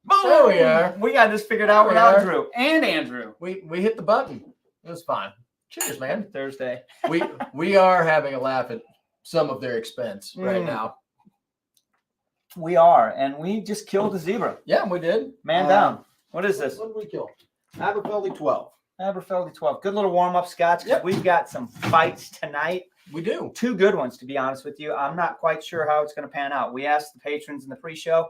Boom! There we are. We got this figured out without Drew and Andrew. We hit the button. It was fine. Cheers, man. Thursday. We are having a laugh at some of their expense right now. We are, and we just killed a zebra. Yeah, we did. Man down. What is this? What did we kill? Aberfeldy 12. Aberfeldy 12. Good little warm-up scotch. Yep. We've got some fights tonight. We do. 2 good ones, to be honest with you. I'm not quite sure how it's going to pan out. We asked the patrons in the pre-show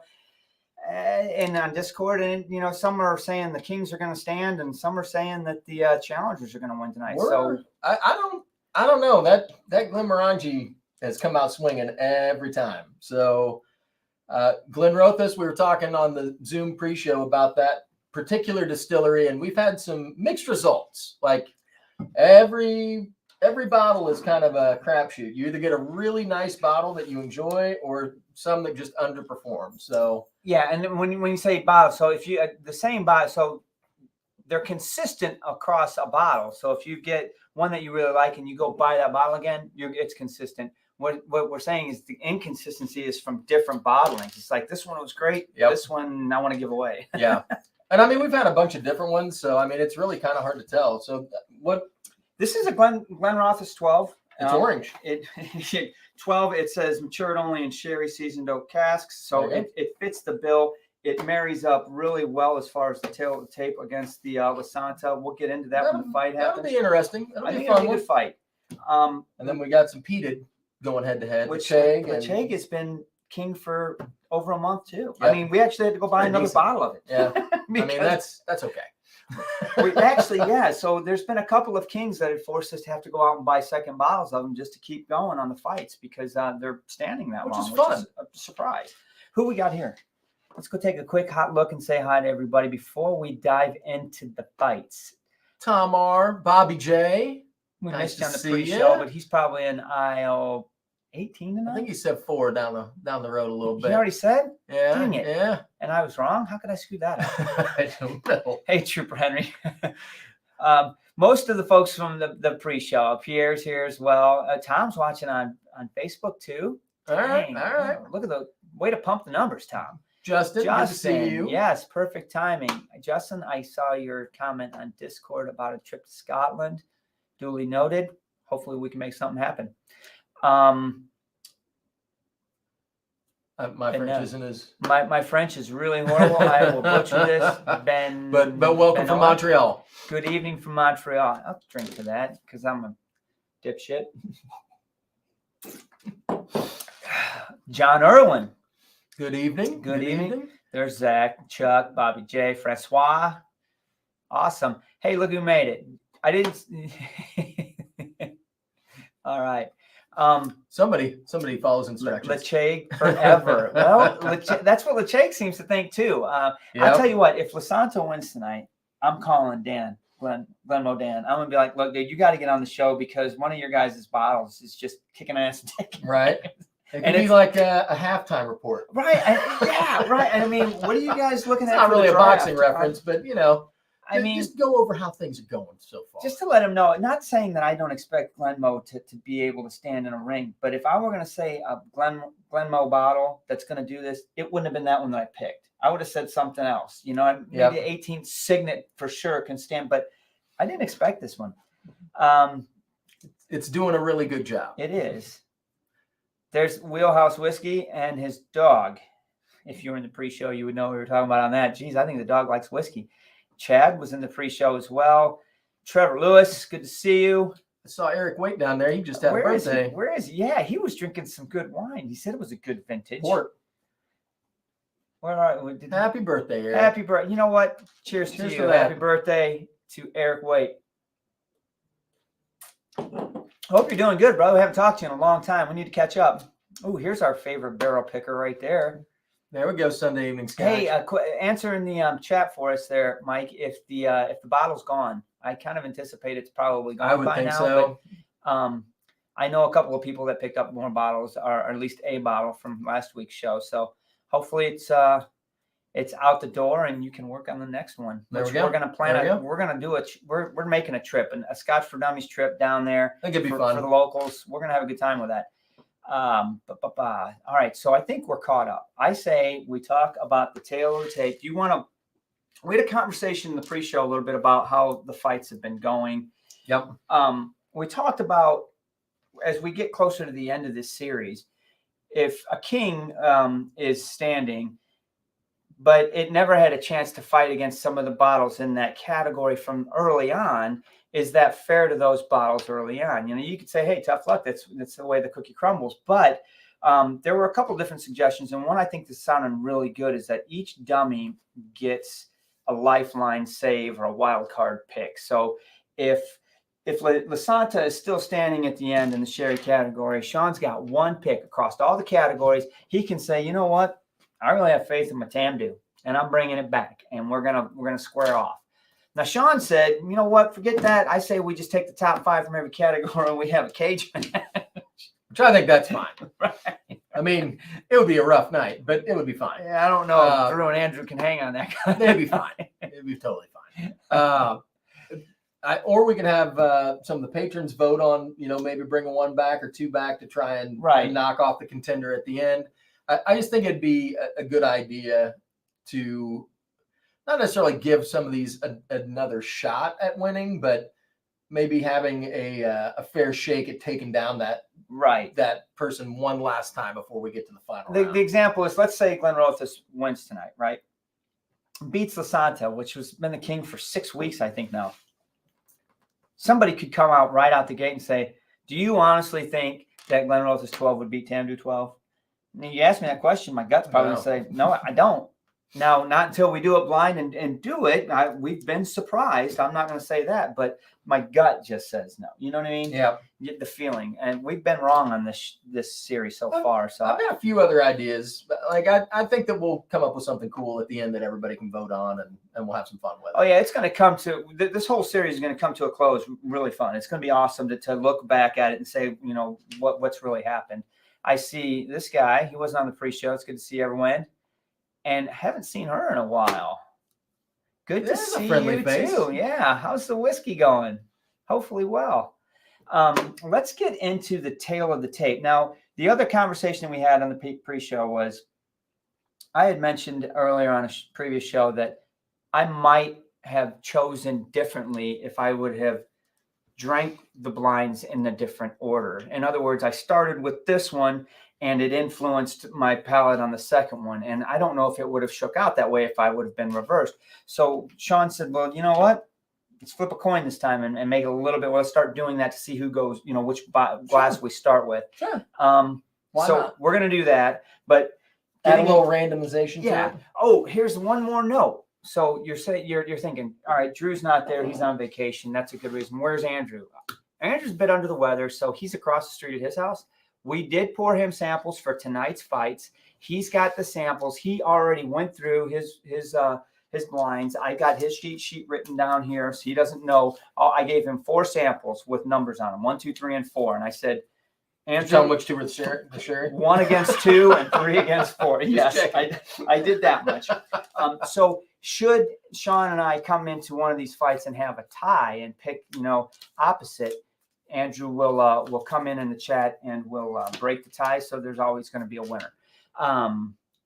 and on Discord, and some are saying the Kings are going to stand, and some are saying that the Challengers are going to win tonight. I don't know. That Glenmorangie has come out swinging every time. So Glenn Rothus, we were talking on the Zoom pre-show about that particular distillery, and we've had some mixed results. Like every bottle is kind of a crapshoot. You either get a really nice bottle that you enjoy, or some that just underperform. So yeah, and when you say bottle, so if you the same bottle, so they're consistent across a bottle. So if you get one that you really like and you go buy that bottle again, it's consistent. What we're saying is the inconsistency is from different bottlings. It's like this one was great. Yep. This one I want to give away. Yeah. And I mean, we've had a bunch of different ones. So, I mean, it's really kind of hard to tell. So this is a Glen Rothus 12. It's orange. 12, it says matured only in sherry seasoned oak casks. So it fits the bill. It marries up really well as far as the tail of the tape against the Lasanta. We'll get into that when the fight happens. That'll be interesting. That'll be a good fight. And then we got some Peated going head to head. Lecheg has been king for over a month too. Yep. I mean, we actually had to go buy another bottle of it. Yeah, I mean that's okay. We actually, So there's been a couple of kings that have forced us to have to go out and buy second bottles of them just to keep going on the fights because they're standing that long. Which is fun. Is a surprise. Who we got here? Let's go take a quick hot look and say hi to everybody before we dive into the fights. Tom R, Bobby J. We missed you on the pre-show, but he's probably in aisle 18 tonight. I think he said 4 down the road a little bit. He already said? Yeah. Dang it. Yeah. And I was wrong? How could I screw that up? I don't know. Hey, Trooper Henry. Most of the folks from the pre-show, Pierre's here as well. Tom's watching on Facebook too. All right. Look at the way to pump the numbers, Tom. Justin, good to see you. Yes, perfect timing. Justin, I saw your comment on Discord about a trip to Scotland. Duly noted. Hopefully we can make something happen. My French isn't as my French is really horrible. I will butcher this. But welcome from Montreal. Good evening from Montreal. I'll drink to that because I'm a dipshit. John Irwin. Good evening. Good evening. There's Zach, Chuck, Bobby J, Francois. Awesome. Hey, look who made it. I didn't. All right. Somebody follows instructions. Lecheg forever. Well, that's what Lecheg seems to think too. I'll tell you what. If Lasanta wins tonight, I'm calling Glenmo Dan. I'm gonna be like, look, dude, you got to get on the show because one of your guys' bottles is just kicking ass and taking. Right. It could be like a halftime report. Right. Right. I mean, what are you guys looking at? It's not really a boxing reference, but I mean, just go over how things are going so far. Just to let him know, not saying that I don't expect Glenmo to be able to stand in a ring, but if I were going to say a Glenmo bottle that's going to do this, it wouldn't have been that one that I picked. I would have said something else. Maybe 18 Signet for sure can stand, but I didn't expect this one. It's doing a really good job. It is. There's Wheelhouse Whiskey and his dog. If you were in the pre-show, you would know what we were talking about on that. Geez, I think the dog likes whiskey. Chad was in the pre-show as well. Trevor Lewis, good to see you. I saw Eric Waite down there. He just had a birthday. Where is he? Yeah, he was drinking some good wine. He said it was a good vintage. Port. Happy birthday, Eric. Happy birthday. You know what? Cheers to you. Happy birthday to Eric Waite. Hope you're doing good, brother. We haven't talked to you in a long time. We need to catch up. Oh, here's our favorite barrel picker right there. There we go, Sunday evening scotch. Hey, answer in the chat for us there, Mike. If the bottle's gone, I kind of anticipate it's probably gone. I would think so. But, I know a couple of people that picked up more bottles, or at least a bottle from last week's show. So hopefully it's out the door and you can work on the next one. There we go. We're going to plan. We're going to do it. We're making a trip, a Scotch for Dummies trip down there. That could be fun for the locals. We're going to have a good time with that. All right, so I think we're caught up. I say we talk about the tail of the tape. Do you want to? We had a conversation in the pre-show a little bit about how the fights have been going. Yep. We talked about as we get closer to the end of this series, if a king is standing, but it never had a chance to fight against some of the bottles in that category from early on, is that fair to those bottles early on? You know, you could say, hey, tough luck. That's the way the cookie crumbles. But there were a couple different suggestions. And one I think that's sounding really good is that each dummy gets a lifeline save or a wild card pick. So if Lasanta is still standing at the end in the sherry category, Sean's got one pick across all the categories. He can say, you know what? I really have faith in my Tamdu, and I'm bringing it back, and we're gonna square off. Now, Sean said, you know what? Forget that. I say we just take the top 5 from every category, and we have a cage match. Which I think that's fine. Right. I mean, it would be a rough night, but it would be fine. Yeah, I don't know if Drew and Andrew can hang on that. They'd be fine. It'd be totally fine. Or we can have some of the patrons vote on, you know, maybe bringing 1 back or 2 back to try and knock off the contender at the end. I just think it'd be a good idea to not necessarily give some of these another shot at winning, but maybe having a fair shake at taking down that person one last time before we get to the final round. The example is, let's say Glenn Rothus wins tonight, right? Beats Lasanta, which has been the king for 6 weeks, I think now. Somebody could come out right out the gate and say, do you honestly think that Glenn Rothus 12 would beat Tamdu 12? And you ask me that question, my gut's probably going to say, no, I don't. Now, not until we do it blind and do it. We've been surprised. I'm not going to say that, but my gut just says no. You know what I mean? Yeah. You get the feeling. And we've been wrong on this series so far. So I've got a few other ideas. Like I think that we'll come up with something cool at the end that everybody can vote on, and we'll have some fun with it. Oh, yeah. It's going to come to – this whole series is going to come to a close really fun. It's going to be awesome to look back at it and say, you know, what's really happened. I see this guy. He wasn't on the pre-show. It's good to see everyone. And haven't seen her in a while. Good to see you too. Yeah. How's the whiskey going? Hopefully well. Let's get into the tail of the tape. Now, the other conversation we had on the pre-show was I had mentioned earlier on a previous show that I might have chosen differently if I would have drank the blinds in a different order. In other words, I started with this one and it influenced my palate on the second one. And I don't know if it would have shook out that way if I would have been reversed. So Sean said, well, you know what? Let's flip a coin this time and make it a little bit. We'll start doing that to see who goes, you know, which glass we start with. Sure. Why not? We're going to do that. But add a little randomization to it. Oh, here's one more note. So you're thinking, all right, Drew's not there. He's on vacation. That's a good reason. Where's Andrew? Andrew's a bit under the weather, so he's across the street at his house. We did pour him samples for tonight's fights. He's got the samples. He already went through his blinds. I got his sheet written down here, so he doesn't know. I gave him 4 samples with numbers on them, 1, 2, 3, and 4. And I said, Andrew, tell him which 2 were the sherry? 1 against 2 and 3 against 4. Yes, I did that much. So should Sean and I come into one of these fights and have a tie and pick, you know, opposite, Andrew will come in the chat and we'll break the tie. So there's always going to be a winner.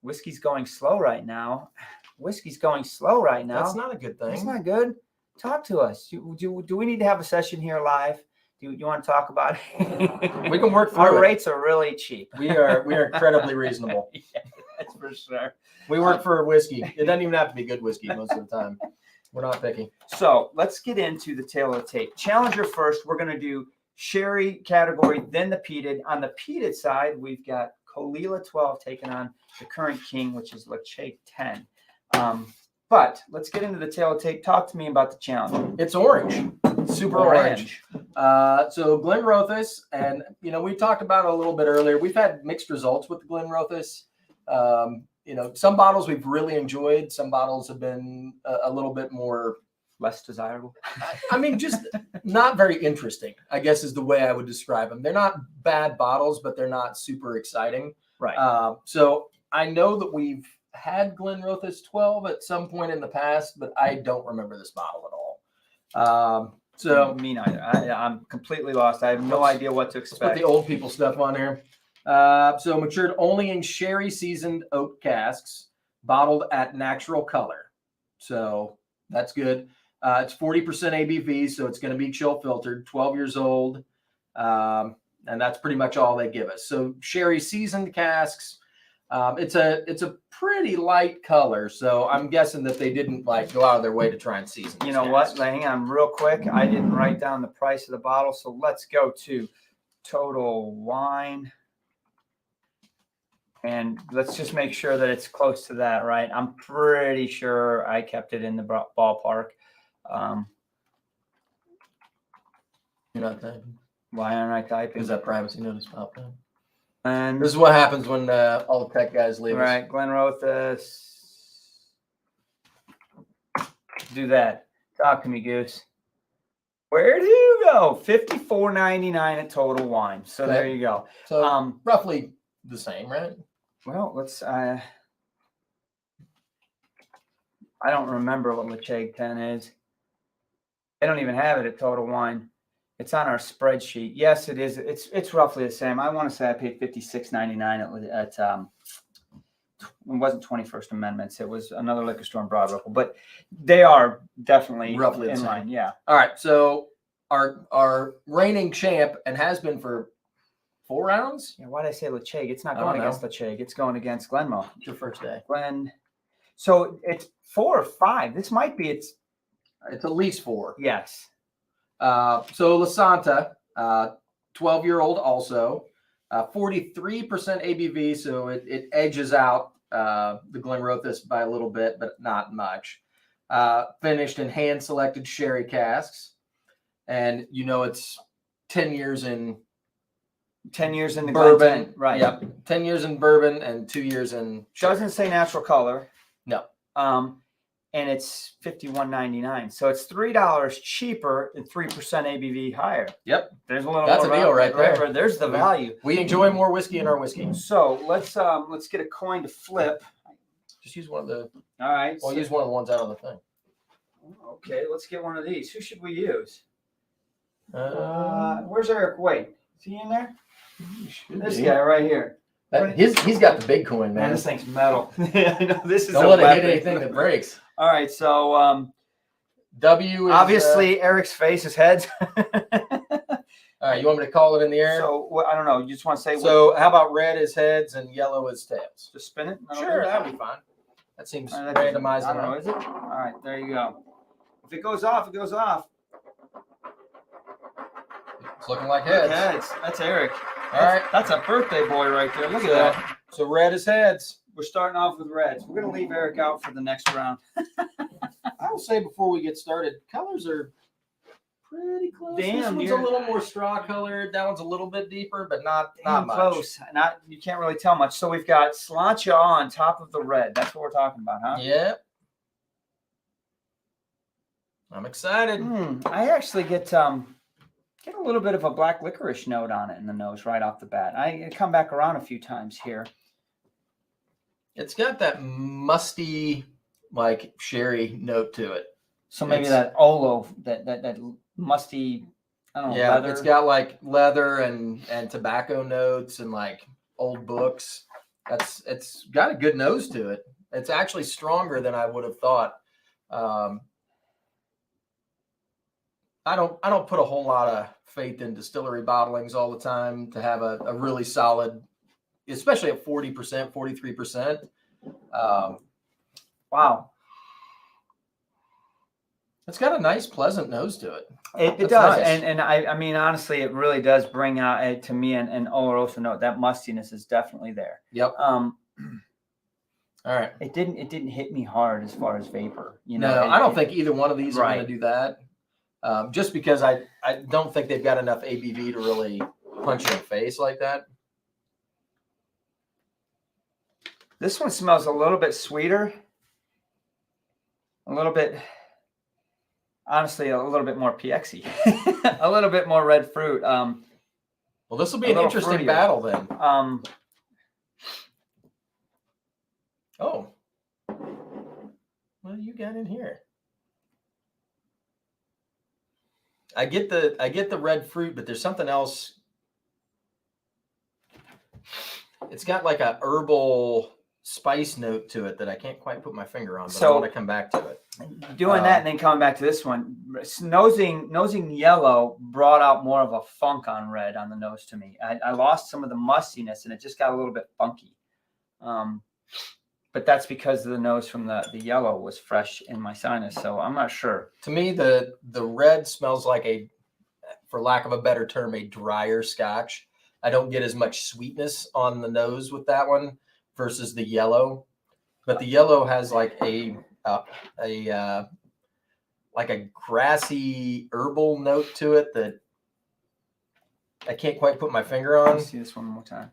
Whiskey's going slow right now. That's not a good thing. That's not good. Talk to us. Do we need to have a session here live? Do you want to talk about it? We can work through Our rates are really cheap. We are incredibly reasonable. Yeah, that's for sure. We work for whiskey. It doesn't even have to be good whiskey most of the time. We're not picky. So let's get into the tail of the tape. Challenger first. We're going to do sherry category, then the peated. On the peated side, we've got Kolila 12 taking on the current king, which is Lachey 10. But let's get into the tail of the tape. Talk to me about the challenger. It's orange. Super orange. So Glen Rothus, and you know, we talked about it a little bit earlier. We've had mixed results with the Glen Rothus. You know, some bottles we've really enjoyed. Some bottles have been a little bit more less desirable. I mean, just not very interesting, I guess is the way I would describe them. They're not bad bottles, but they're not super exciting. Right. So I know that we've had Glen Rothus 12 at some point in the past, but I don't remember this bottle at all. So me neither. I'm completely lost. I have no idea what to expect. Let's put the old people stuff on here. So matured only in sherry seasoned oak casks, bottled at natural color. So that's good. It's 40% ABV, so it's going to be chill filtered, 12 years old. And that's pretty much all they give us. So sherry seasoned casks. It's a pretty light color, so I'm guessing that they didn't like go out of their way to try and season. You know what? Hang on real quick. I didn't write down the price of the bottle, so let's go to Total Wine. And let's just make sure that it's close to that, right? I'm pretty sure I kept it in the ballpark. You're not typing. Why aren't I typing? Because that privacy notice popped up. And this is what happens when all the tech guys leave. Right, us. Glenrothes. Do that. Talk to me, Goose. Where do you go? $54.99 at Total Wine. So Okay. there you go. So roughly the same, right? Well, let's. I don't remember what Lacheg 10 is. They don't even have it at Total Wine. It's on our spreadsheet. Yes, it is. It's roughly the same. I want to say I paid $56.99 at it wasn't 21st Amendments. It was another liquor store in Broad Ripple, but they are definitely Roughly the in same. line. Yeah. All right. So our reigning champ and has been for 4 rounds. Yeah. Why did I say Lacheg? It's not I going don't know. against Lacheg. It's going against Glenmo. It's your first day. Glen. So it's 4 or 5. This might be It's at least 4. Yes. So Lasanta, 12-year-old also, 43% ABV, so it edges out the Glenrothes by a little bit, but not much. Finished in hand-selected sherry casks, and it's 10 years in 10 years in the bourbon, Glen 10, right? Yep, 10 years in bourbon and 2 years in sherry. Doesn't say natural color. No. And it's $51.99, so it's $3 cheaper and 3% ABV higher. Yep, there's a little. That's more a deal right there. There's the value. We enjoy more whiskey in our whiskey. So let's get a coin to flip. Just use one of the. All right. Well, use one of the ones out on the thing. Okay, let's get one of these. Who should we use? Where's Eric? Wait, is he in there? This guy right here. He's got the big coin, man. This thing's metal. I know this is. Don't let it hit anything that breaks. All right, so W is, obviously Eric's face is heads. All right, you want me to call it in the air? So I don't know. You just want to say. So how about red is heads and yellow is tails? Just spin it. Sure, that'd be fine. That seems randomized. I don't know. Is it? All right, there you go. If it goes off, it goes off. It's looking like heads. Heads. That's Eric. All right, That's a birthday boy right there. Look at that. So red is heads. We're starting off with reds. We're gonna leave Eric out for the next round. I will say before we get started, colors are pretty close. Damn, this one's a you're- little more straw colored. That one's a little bit deeper, but not much. Close. You can't really tell much. So we've got Sláinte on top of the red. That's what we're talking about, huh? Yep. I'm excited. I actually get a little bit of a black licorice note on it in the nose right off the bat. I come back around a few times here. It's got that musty, like sherry note to it. So maybe that Olo, that musty, I don't know, Yeah, leather. it's got like leather and tobacco notes and like old books. It's got a good nose to it. It's actually stronger than I would have thought. I don't put a whole lot of faith in distillery bottlings all the time to have a really solid, especially at 40%, 43%. Wow. It's got a nice, pleasant nose to it. It That's does. nice. And I mean, honestly, it really does bring out to me an Oloroso note. That mustiness is definitely there. Yep. All right. It didn't hit me hard as far as vapor. No, I don't think either one of these are Right. going to do that. Just because I don't think they've got enough ABV to really punch you in the face like that. This one smells a little bit sweeter. A little bit, honestly, a little bit more PXy. A little bit more red fruit. Well, this will be A an little interesting fruitier. battle then. Oh, What do you got in here? I get the red fruit, but there's something else. it's got like a herbal spice note to it that I can't quite put my finger on, but I So- want to come back to it. Doing that and then coming back to this one, nosing yellow brought out more of a funk on red on the nose to me. I lost some of the mustiness and it just got a little bit funky. But that's because the nose from the yellow was fresh in my sinus. So I'm not sure. To me, the red smells like a, for lack of a better term, a drier Scotch. I don't get as much sweetness on the nose with that one versus the yellow, but the yellow has like a grassy herbal note to it that I can't quite put my finger Let on. me see this one more time.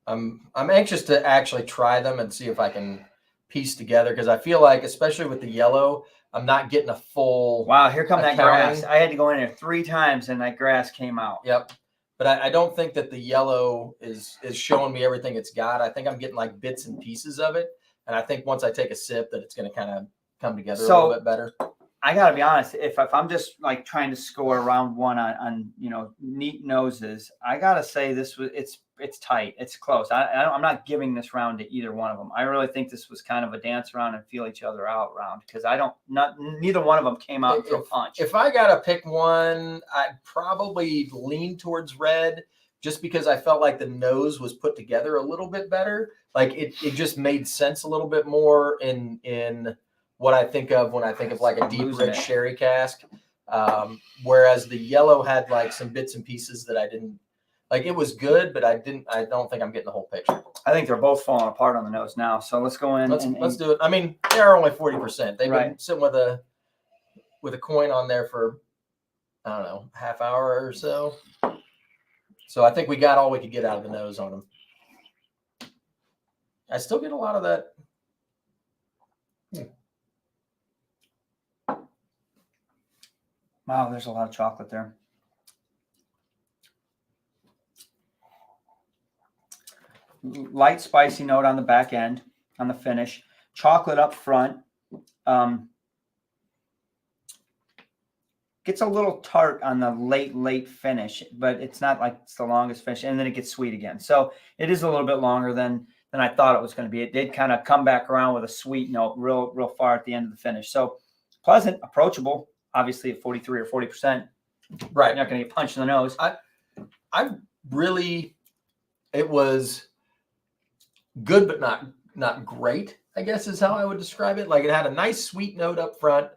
I'm anxious to actually try them and see if I can piece together, because I feel like, especially with the yellow, I'm not getting a full. Wow, here come that accounting. grass. I had to go in there 3 times and that grass came out. Yep. But I don't think that the yellow is showing me everything it's got. I think I'm getting like bits and pieces of it. And I think once I take a sip that it's going to kind of come together a little bit better. I gotta be honest. If I'm just like trying to score round one on neat noses, I gotta say it's tight. It's close. I'm not giving this round to either one of them. I really think this was kind of a dance around and feel each other out round, because neither one of them came out and threw a punch. If I gotta pick one, I'd probably lean towards red, just because I felt like the nose was put together a little bit better. Like it just made sense a little bit more in what I think of when I think of like a deep rich sherry cask. Whereas the yellow had like some bits and pieces that I didn't like. It was good, but I don't think I'm getting the whole picture. I think they're both falling apart on the nose now. So let's go in. Let's do it. I mean, they are only 40%. They've Right. been sitting with a coin on there for, I don't know, half hour or so. So I think we got all we could get out of the nose on them. I still get a lot of that. Wow, there's a lot of chocolate there. Light spicy note on the back end, on the finish. Chocolate up front. Gets a little tart on the late finish, but it's not like it's the longest finish. And then it gets sweet again. So it is a little bit longer than I thought it was going to be. It did kind of come back around with a sweet note real far at the end of the finish. So pleasant, approachable. Obviously at 43 or 40%, right? You're not going to get punched in the nose. It was good, but not great, I guess is how I would describe it. Like it had a nice sweet note up front.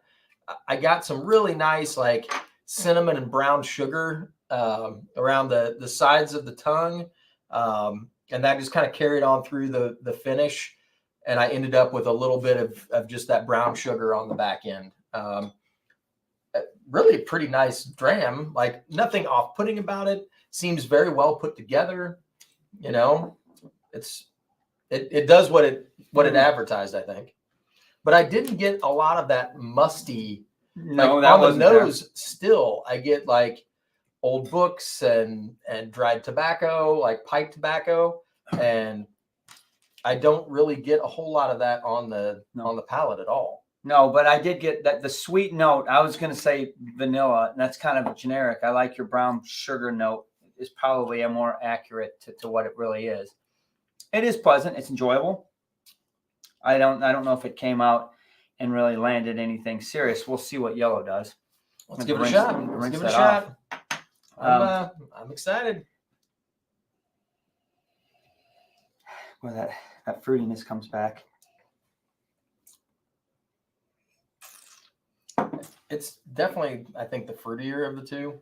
I got some really nice like cinnamon and brown sugar around the sides of the tongue, and that just kind of carried on through the finish. And I ended up with a little bit of just that brown sugar on the back end. Really a pretty nice dram, like nothing off-putting about it. Seems very well put together. You know, it does what it advertised, I think. But I didn't get a lot of that musty. No, like that on the wasn't nose. there. Still, I get like old books and dried tobacco, like pipe tobacco, and I don't really get a whole lot of that on the palate at all. No, but I did get that the sweet note. I was going to say vanilla, and that's kind of generic. I like your brown sugar note is probably a more accurate to what it really is. It is pleasant. It's enjoyable. I don't know if it came out and really landed anything serious. We'll see what yellow does. Let's give it a shot. I'm excited. Where that fruitiness comes back. It's definitely, I think, the fruitier of the two.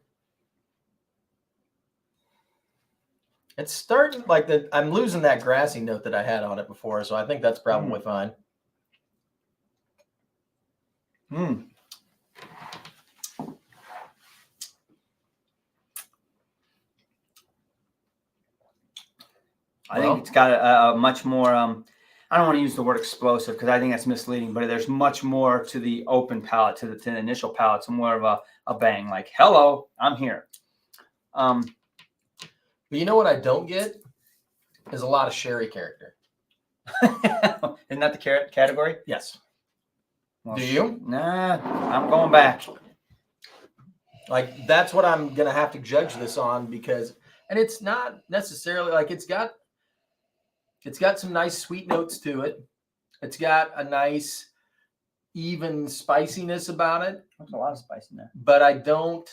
It's starting like that. I'm losing that grassy note that I had on it before, so I think that's probably fine. I think it's got a much more. I don't want to use the word explosive because I think that's misleading, but there's much more to the open palate, to the initial palate. It's more of a bang, like, hello, I'm here. But you know what I don't get is a lot of sherry character. Isn't that the category? Yes. Well, do you? Nah, I'm going back. Like, that's what I'm going to have to judge this on because, and it's not necessarily like it's got It's got some nice sweet notes to it. It's got a nice even spiciness about it. There's a lot of spice in there. But I don't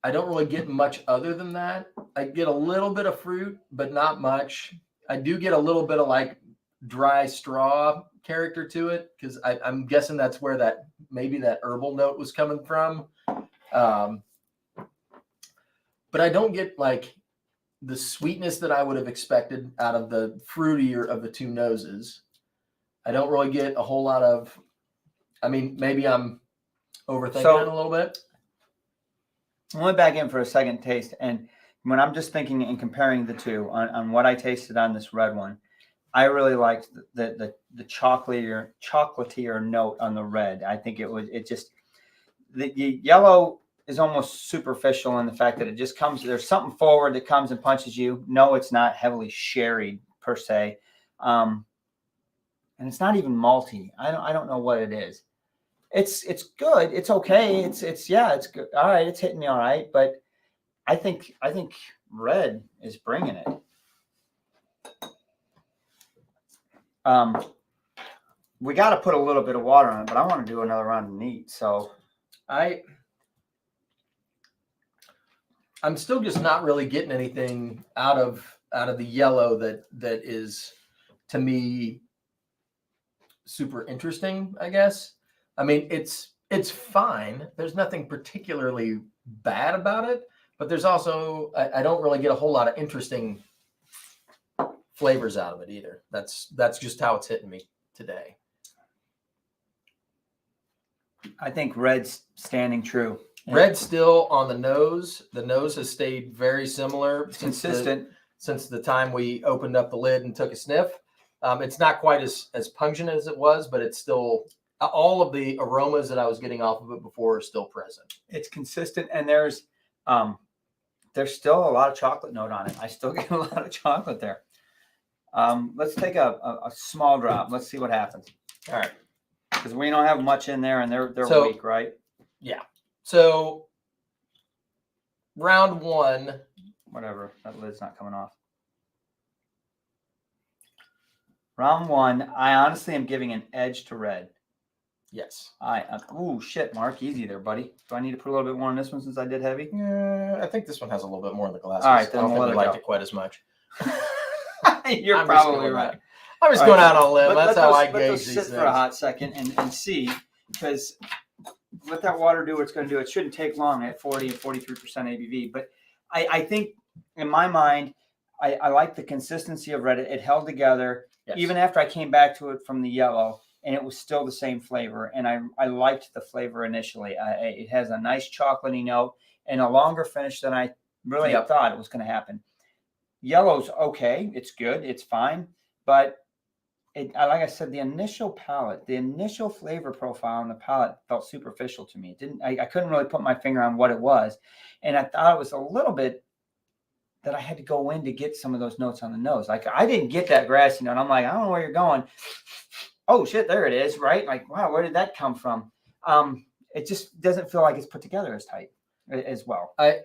really get much other than that. I get a little bit of fruit, but not much. I do get a little bit of like dry straw character to it because I'm guessing that's where maybe that herbal note was coming from. But I don't get like the sweetness that I would have expected out of the fruitier of the two noses. I don't really get a whole lot of, I mean, maybe I'm overthinking it a little bit. I went back in for a second taste, and when I'm just thinking and comparing the two on what I tasted on this red one, I really liked the chocolatier note on the red. I think the yellow is almost superficial in the fact that it just comes, there's something forward that comes and punches you. No, it's not heavily sherried per se. And it's not even malty. I don't know what it is. It's good. It's okay. It's good. All right. It's hitting me all right. But I think red is bringing it. We got to put a little bit of water on it, but I want to do another round of neat. So I'm still just not really getting anything out of the yellow that is, to me, super interesting, I guess. I mean, it's fine. There's nothing particularly bad about it, but there's also I don't really get a whole lot of interesting flavors out of it either. That's just how it's hitting me today. I think red's standing true. Red still on the nose. The nose has stayed very similar. It's consistent since the time we opened up the lid and took a sniff. It's not quite as pungent as it was, but it's still, all of the aromas that I was getting off of it before are still present. It's consistent, and there's still a lot of chocolate note on it. I still get a lot of chocolate there. Let's take a small drop. Let's see what happens. All right. Because we don't have much in there, and they're weak, right? Yeah. So round one. Whatever. That lid's not coming off. Round one, I honestly am giving an edge to red. Yes. Oh, shit, Mark. Easy there, buddy. Do I need to put a little bit more on this one since I did heavy? Yeah, I think this one has a little bit more in the glass. All right, then I don't think I liked it quite as much. You're probably right. I'm just going out on a limb. That's how I gauge these things. Sit for a hot second and see, because let that water do what it's going to do. It shouldn't take long at 40 and 43% ABV. But I think, in my mind, I like the consistency of red. It held together. Yes. Even after I came back to it from the yellow, and it was still the same flavor. And I liked the flavor initially. It has a nice chocolatey note and a longer finish than I really thought it was going to happen. Yellow's okay. It's good. It's fine. But like I said, the initial palate, the initial flavor profile on the palate felt superficial to me. I couldn't really put my finger on what it was. And I thought it was a little bit that I had to go in to get some of those notes on the nose. Like, I didn't get that grassy note. I'm like, I don't know where you're going. Oh shit, there it is, right? Like, wow, where did that come from? It just doesn't feel like it's put together as tight as well. I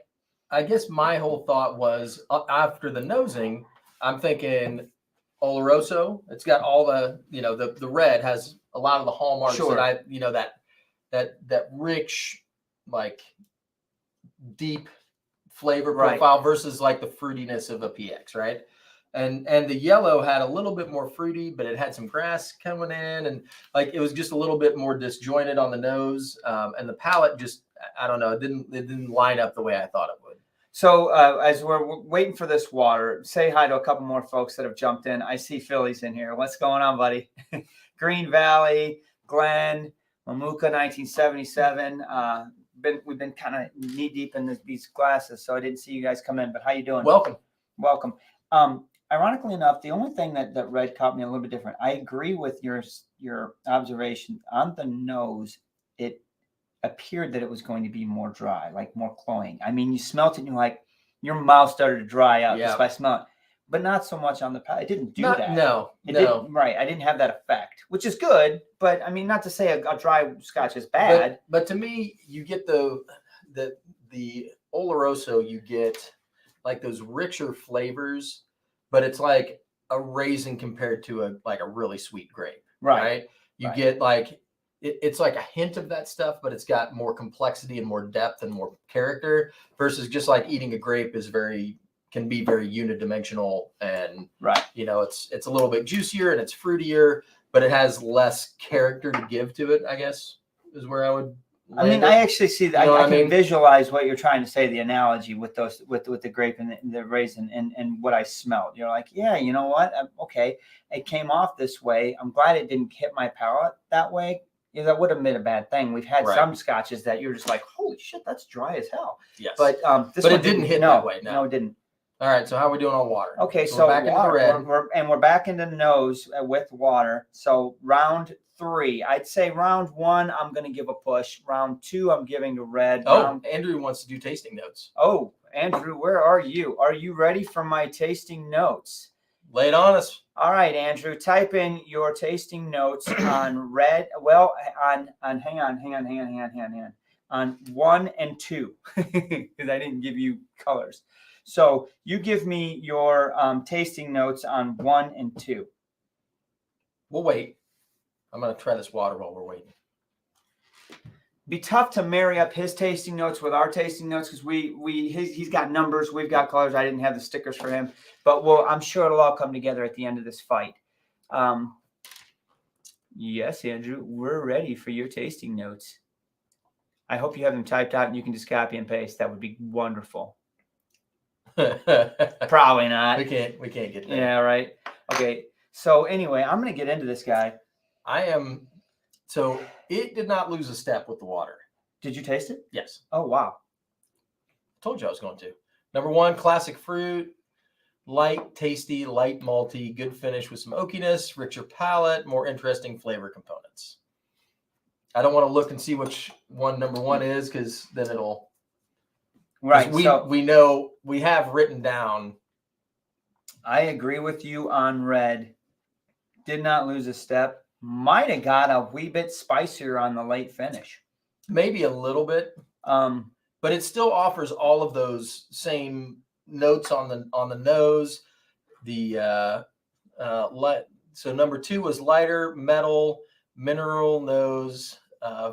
guess my whole thought was, after the nosing, I'm thinking Oloroso. It's got all the, the red has a lot of the hallmarks that rich, like, deep flavor profile versus like the fruitiness of a PX, right? And the yellow had a little bit more fruity, but it had some grass coming in, and like it was just a little bit more disjointed on the nose, and the palate just, I don't know, it didn't line up the way I thought it would. So as we're waiting for this water, say hi to a couple more folks that have jumped in. I see Philly's in here. What's going on, buddy? Green Valley, Glenn, Mamuka, 1977. We've been kind of knee deep in these glasses, so I didn't see you guys come in. But how you doing? Welcome. Ironically enough, the only thing that red caught me a little bit different. I agree with your observation on the nose. It appeared that it was going to be more dry, like more cloying. I mean, you smelt it and you're like, your mouth started to dry out just by smelling it. But not so much on the palate. It didn't do that. No. Right. I didn't have that effect, which is good. But I mean, not to say a dry Scotch is bad. But to me, you get the Oloroso, you get like those richer flavors, but it's like a raisin compared to a really sweet grape. Right. You Right. get like it's like a hint of that stuff, but it's got more complexity and more depth and more character versus just like eating a grape can be very unidimensional, and Right. it's a little bit juicier and it's fruitier, but it has less character to give to it, I guess, is where I would I mean, land I it. actually see that. You know I what I can mean? visualize what you're trying to say, the analogy with those, with the grape and the raisin, and what I smelled. You're like, yeah, you know what? Okay, it came off this way. I'm glad it didn't hit my palate that way. Yeah, that would have been a bad thing. We've had Right. some scotches that you're just like, holy shit, that's dry as hell. Yes. But this But one it didn't hit no, that way, no. No, it didn't. All right, so how are we doing on water? Okay, so so we're back into the water, red. we're back into the nose with water. So round 3, I'd say round 1, I'm going to give a push. Round 2, I'm giving a red. Andrew wants to do tasting notes. Oh, Andrew, where are you? Are you ready for my tasting notes? Lay it on us. All right, Andrew, type in your tasting notes on red. Well, hang on. On 1 and 2, because I didn't give you colors. So you give me your tasting notes on 1 and 2. We'll wait. I'm going to try this water while we're waiting. Be tough to marry up his tasting notes with our tasting notes because he's got numbers, we've got colors. I didn't have the stickers for him, but I'm sure it'll all come together at the end of this fight. Yes, Andrew, we're ready for your tasting notes. I hope you have them typed out and you can just copy and paste. That would be wonderful. Probably not. We can't get there. Yeah, right. Okay. So anyway, I'm going to get into this guy. So it did not lose a step with the water. Did you taste it? Yes. Oh, wow. Told you I was going to. Number 1, classic fruit, light, tasty, light malty, good finish with some oakiness, richer palate, more interesting flavor components. I don't want to look and see which one number 1 is because then it'll. Right. We know we have written down. I agree with you on red. Did not lose a step. Might have got a wee bit spicier on the late finish. Maybe a little bit. But it still offers all of those same notes on the nose. So number 2 was lighter, metal, mineral nose.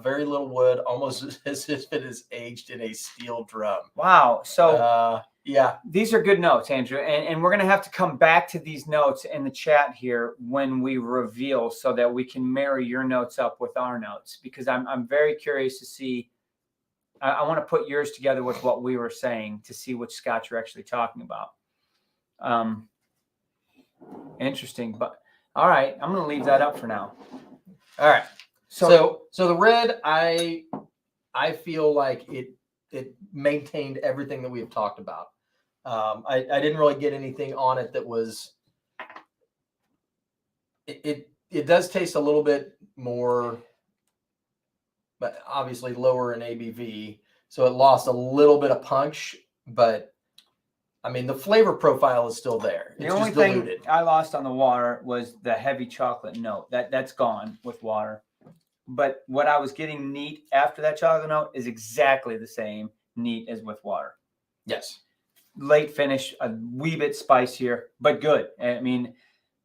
Very little wood, almost as if it is aged in a steel drum. Wow. So yeah, these are good notes, Andrew. And we're going to have to come back to these notes in the chat here when we reveal so that we can marry your notes up with our notes, because I'm very curious to see. I want to put yours together with what we were saying to see which scotch you're actually talking about. Interesting. But all right, I'm going to leave that up for now. All right. So the red, I feel like it maintained everything that we have talked about. I didn't really get anything on it that was. It does taste a little bit more, but obviously lower in ABV, so it lost a little bit of punch. But I mean, the flavor profile is still there. It's the only just thing diluted. I lost on the water was the heavy chocolate note. That's gone with water. But what I was getting neat after that chocolate note is exactly the same neat as with water. Yes. Late finish, a wee bit spicier, but good. I mean,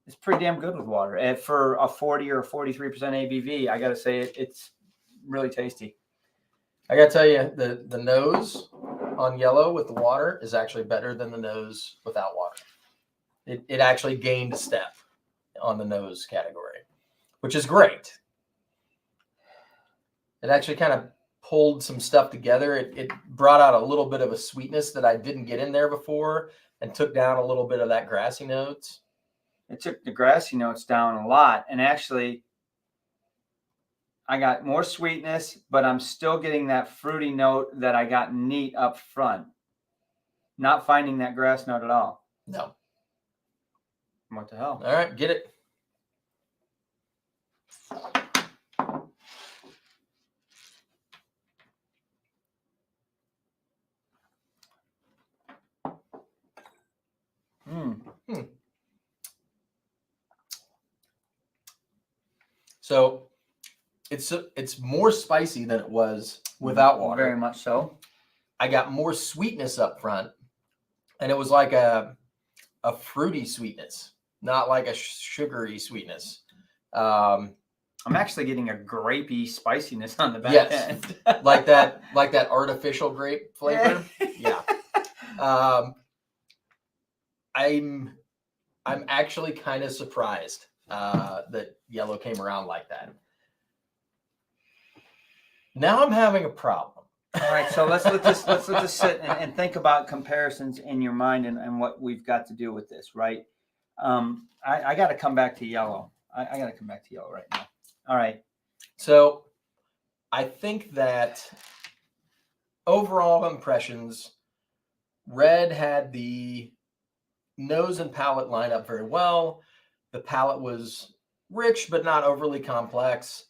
it's pretty damn good with water. And for a 40 or 43% ABV, I got to say it's really tasty. I got to tell you, the nose on yellow with the water is actually better than the nose without water. It actually gained a step on the nose category, which is great. It actually kind of pulled some stuff together. It brought out a little bit of a sweetness that I didn't get in there before and took down a little bit of that grassy notes. It took the grassy notes down a lot. And actually, I got more sweetness, but I'm still getting that fruity note that I got neat up front. Not finding that grass note at all. No. What the hell? All right, get it. So it's more spicy than it was without water. Very much so. I got more sweetness up front, and it was like a fruity sweetness, not like a sugary sweetness. I'm actually getting a grapey spiciness on the back Yes. end. like that artificial grape flavor. Yeah. I'm actually kind of surprised that yellow came around like that. Now I'm having a problem. All right, so let's let this sit and think about comparisons in your mind and what we've got to do with this, right? I got to come back to yellow. I got to come back to yellow right now. All right. So I think that overall impressions, red had the nose and palate line up very well. The palate was rich but not overly complex.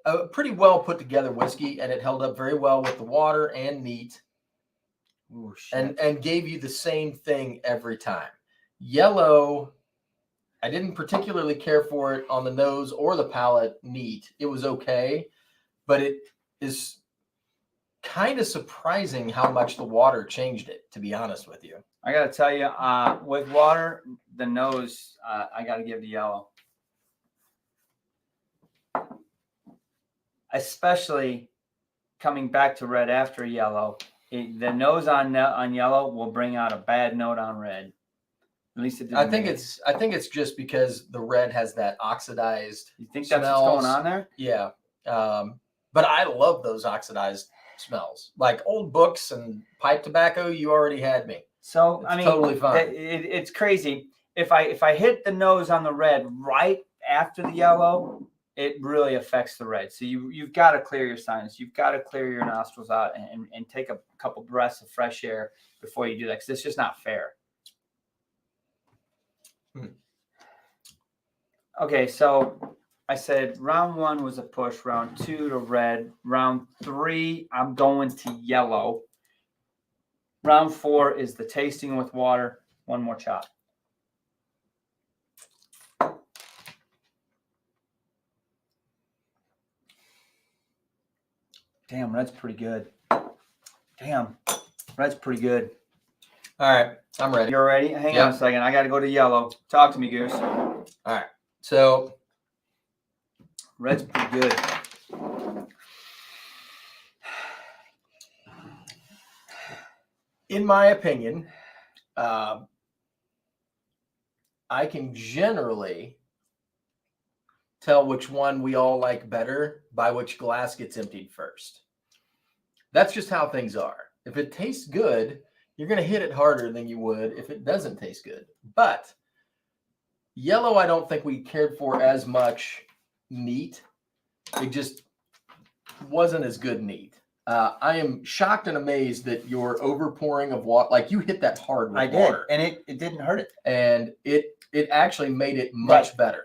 A pretty well put together whiskey, and it held up very well with the water and neat. Ooh, shit. and gave you the same thing every time. Yellow, I didn't particularly care for it on the nose or the palate neat. It was okay, but it is kind of surprising how much the water changed it, to be honest with you. I got to tell you, with water, the nose, I got to give the yellow. Especially coming back to red after yellow. The nose on yellow will bring out a bad note on red. At least it did. I think it's just because the red has that oxidized. You think that's what's going on there? Yeah. But I love those oxidized smells. Like old books and pipe tobacco, you already had me. So It's I mean, totally fine. It's crazy. If I hit the nose on the red right after the yellow, it really affects the red. So you've got to clear your sinus. You've got to clear your nostrils out and take a couple breaths of fresh air before you do that, because it's just not fair. Okay, so I said round 1 was a push, round 2 to red, round 3 I'm going to yellow. Round 4 is the tasting with water. One more shot. Damn, red's pretty good. Damn, red's pretty good. All right, I'm ready. You're ready? Hang on a second. I got to go to yellow. Talk to me, Goose. All right. So red's pretty good. In my opinion, I can generally tell which one we all like better by which glass gets emptied first. That's just how things are. If it tastes good, you're going to hit it harder than you would if it doesn't taste good. But yellow, I don't think we cared for as much neat. It just wasn't as good neat. I am shocked and amazed that your overpouring of water, like you hit that hard with water. And it didn't hurt it. And it actually made it much better.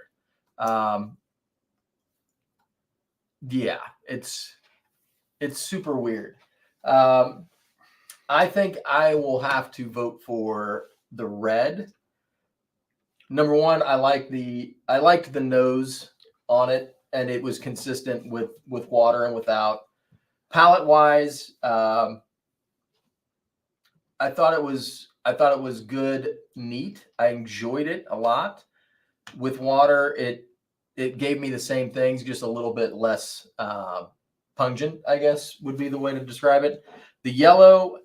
Yeah, it's super weird. I think I will have to vote for the red. Number one, I liked the nose on it, and it was consistent with water and without. Palate wise, I thought it was good, neat. I enjoyed it a lot. With water, it gave me the same things, just a little bit less pungent, I guess would be the way to describe it. The yellow,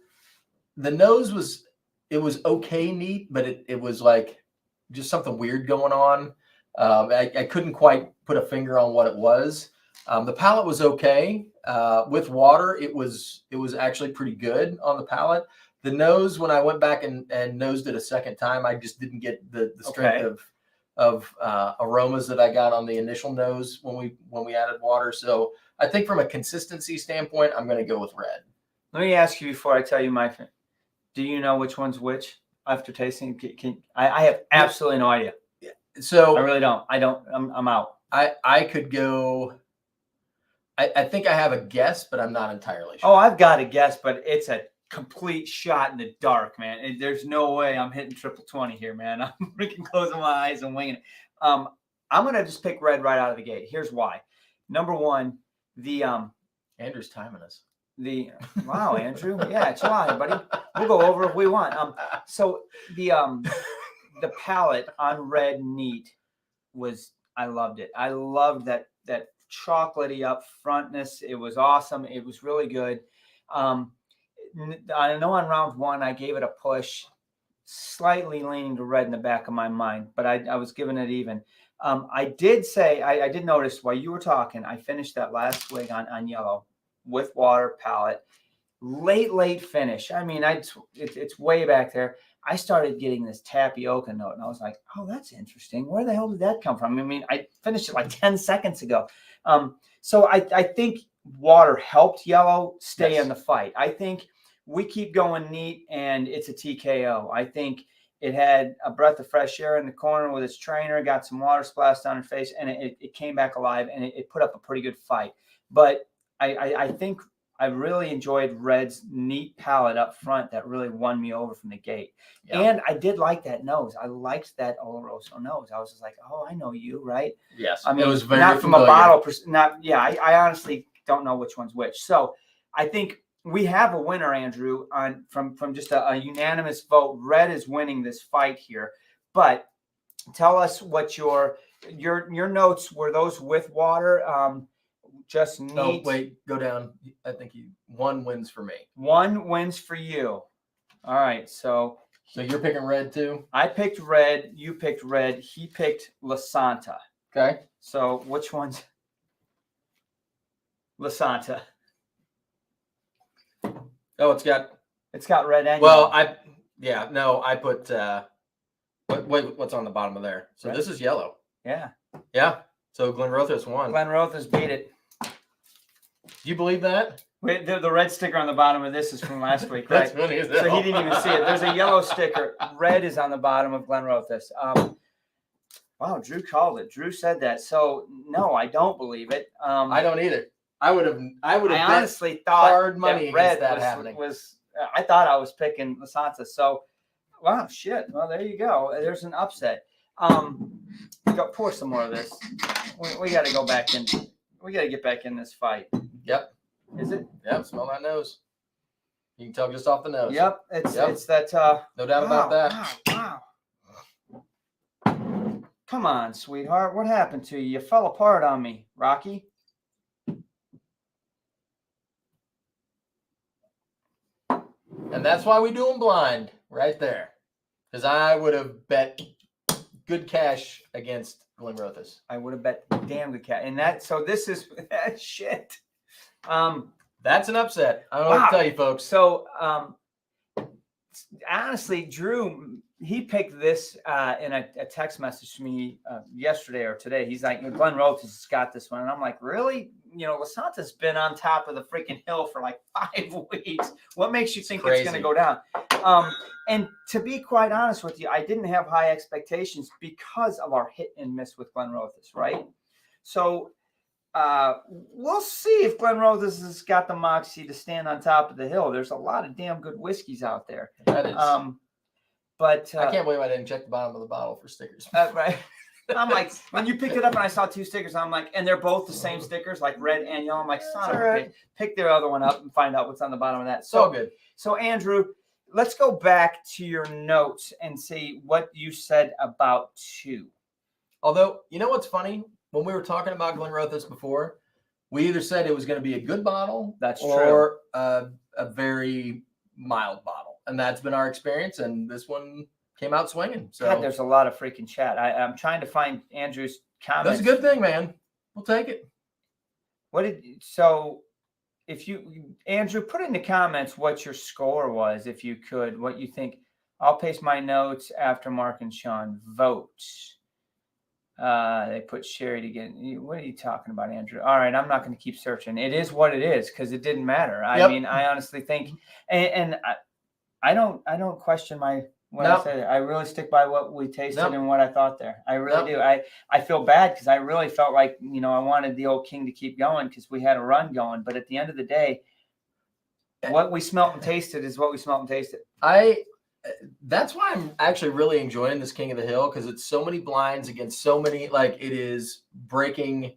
the nose was okay neat, but it was like just something weird going on. I couldn't quite put a finger on what it was. The palate was okay. With water, it was actually pretty good on the palate. The nose, when I went back and nosed it a second time, I just didn't get the strength of aromas that I got on the initial nose when we added water. So I think from a consistency standpoint, I'm going to go with red. Let me ask you before I tell you my. Do you know which one's which after tasting? I have absolutely no idea. So I really don't. I don't. I'm out. I could go. I think I have a guess, but I'm not entirely sure. Oh, I've got a guess, but it's a complete shot in the dark, man. There's no way I'm hitting triple 20 here, man. I'm freaking closing my eyes and winging it. I'm gonna just pick red right out of the gate. Here's why. Number one, the Andrew's timing us. Wow, Andrew. Yeah, chill out, buddy. We'll go over if we want. So the the palate on red neat I loved it. I loved that chocolatey up frontness. It was awesome. It was really good. I know on round 1 I gave it a push, slightly leaning to red in the back of my mind, but I was giving it even. I did say I did notice while you were talking, I finished that last swig on yellow with water palate. Late finish. I mean, it's way back there. I started getting this tapioca note, and I was like, "Oh, that's interesting. Where the hell did that come from?" I mean, I finished it like 10 seconds ago. So I think water helped yellow stay in the fight. I think we keep going neat, and it's a TKO. I think it had a breath of fresh air in the corner with its trainer, got some water splashed on her face, and it came back alive, and it put up a pretty good fight. But I think I really enjoyed Red's neat palate up front that really won me over from the gate. Yep. And I did like that nose. I liked that Oloroso nose. I was just like, oh, I know you, right? Yes. I mean, it was very not familiar. from a bottle. I honestly don't know which one's which. So I think we have a winner, Andrew, from just a unanimous vote. Red is winning this fight here. But tell us what your notes were. Those with water. Just neat. Oh, wait, go down. I think one wins for me. One wins for you. All right. So you're picking red too? I picked red. You picked red. He picked Lasanta. Okay. So which one's Lasanta? Oh, it's got red and well, yellow. I put what's on the bottom of there? So red. This is yellow. Yeah. Yeah. So Glenrothes won. Glenrothes beat it. Do you believe that? Wait, the red sticker on the bottom of this is from last week, right? That's funny as hell. So he didn't even see it. There's a yellow sticker. Red is on the bottom of Glenrothes. Wow, Drew called it. Drew said that. So no, I don't believe it. I don't either. I would have. I honestly thought hard money that red that happening. I thought I was picking Lasanta. So, wow, shit. Well, there you go. There's an upset. Pour some more of this. We got to go back in. We got to get back in this fight. Yep. Is it? Yep. Smell that nose. You can tell just off the nose. Yep. It's that. No doubt about that. Wow. Come on, sweetheart. What happened to you? You fell apart on me, Rocky. And that's why we do them blind right there. Because I would have bet good cash against Glenrothes. I would have bet damn good cash. And this is that shit. That's an upset. I don't know what to tell you, folks. So honestly, Drew, he picked this in a text message to me yesterday or today. He's like, Glenrothes has got this one. And I'm like, really? Lasanta's been on top of the freaking hill for like 5 weeks. What makes you think it's going to go down? And to be quite honest with you, I didn't have high expectations because of our hit and miss with Glenrothes, right? So we'll see if Glenrothes has got the moxie to stand on top of the hill. There's a lot of damn good whiskeys out there. That is. But I can't believe I didn't check the bottom of the bottle for stickers. Right. I'm like, when you picked it up and I saw 2 stickers, I'm like, and they're both the same stickers, like red and yellow. I'm like, son of a bitch. Pick their other one up and find out what's on the bottom of that. So good. So Andrew, let's go back to your notes and see what you said about 2. Although, you know what's funny? When we were talking about Glenrothes before, we either said it was going to be a good bottle, or a very mild bottle, and that's been our experience. And this one came out swinging. So God, there's a lot of freaking chat. I'm trying to find Andrew's comments. That's a good thing, man. We'll take it. If you, Andrew, put in the comments what your score was, if you could, what you think. I'll paste my notes after Mark and Sean vote. They put Sherry again. What are you talking about, Andrew? All right, I'm not going to keep searching. It is what it is because it didn't matter. I mean, I honestly think, and I don't question I said. I really stick by what we tasted and what I thought there. I really do. I feel bad because I really felt like I wanted the old king to keep going because we had a run going. But at the end of the day, what we smelt and tasted is what we smelt and tasted. That's why I'm actually really enjoying this King of the Hill because it's so many blinds against so many. Like it is breaking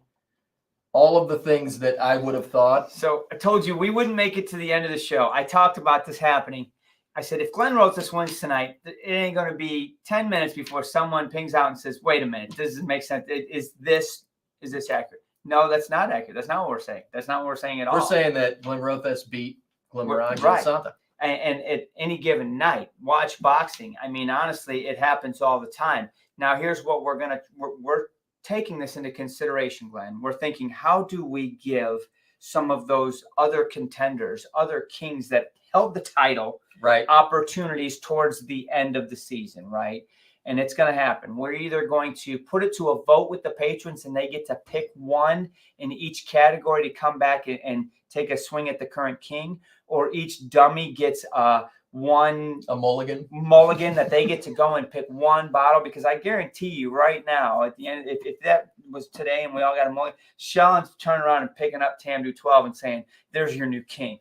all of the things that I would have thought. So I told you we wouldn't make it to the end of the show. I talked about this happening. I said, if Glenn Rothus wins tonight, it ain't going to be 10 minutes before someone pings out and says, wait a minute, does this make sense? Is this accurate? No, that's not accurate. That's not what we're saying. That's not what we're saying at all. We're saying that Glenn Rothus beat Glimmerangi Right. Lasanta. And at any given night, watch boxing. I mean, honestly, it happens all the time. Now, here's what we're taking this into consideration, Glenn. We're thinking, how do we give some of those other contenders, other kings that held the title, right, opportunities towards the end of the season, right? And it's going to happen. We're either going to put it to a vote with the patrons and they get to pick one in each category to come back and take a swing at the current king, or each dummy gets a mulligan that they get to go and pick one bottle. Because I guarantee you right now, at the end, if that was today and we all got a mulligan, Shellon's turning around and picking up Tamdu 12 and saying, there's your new king.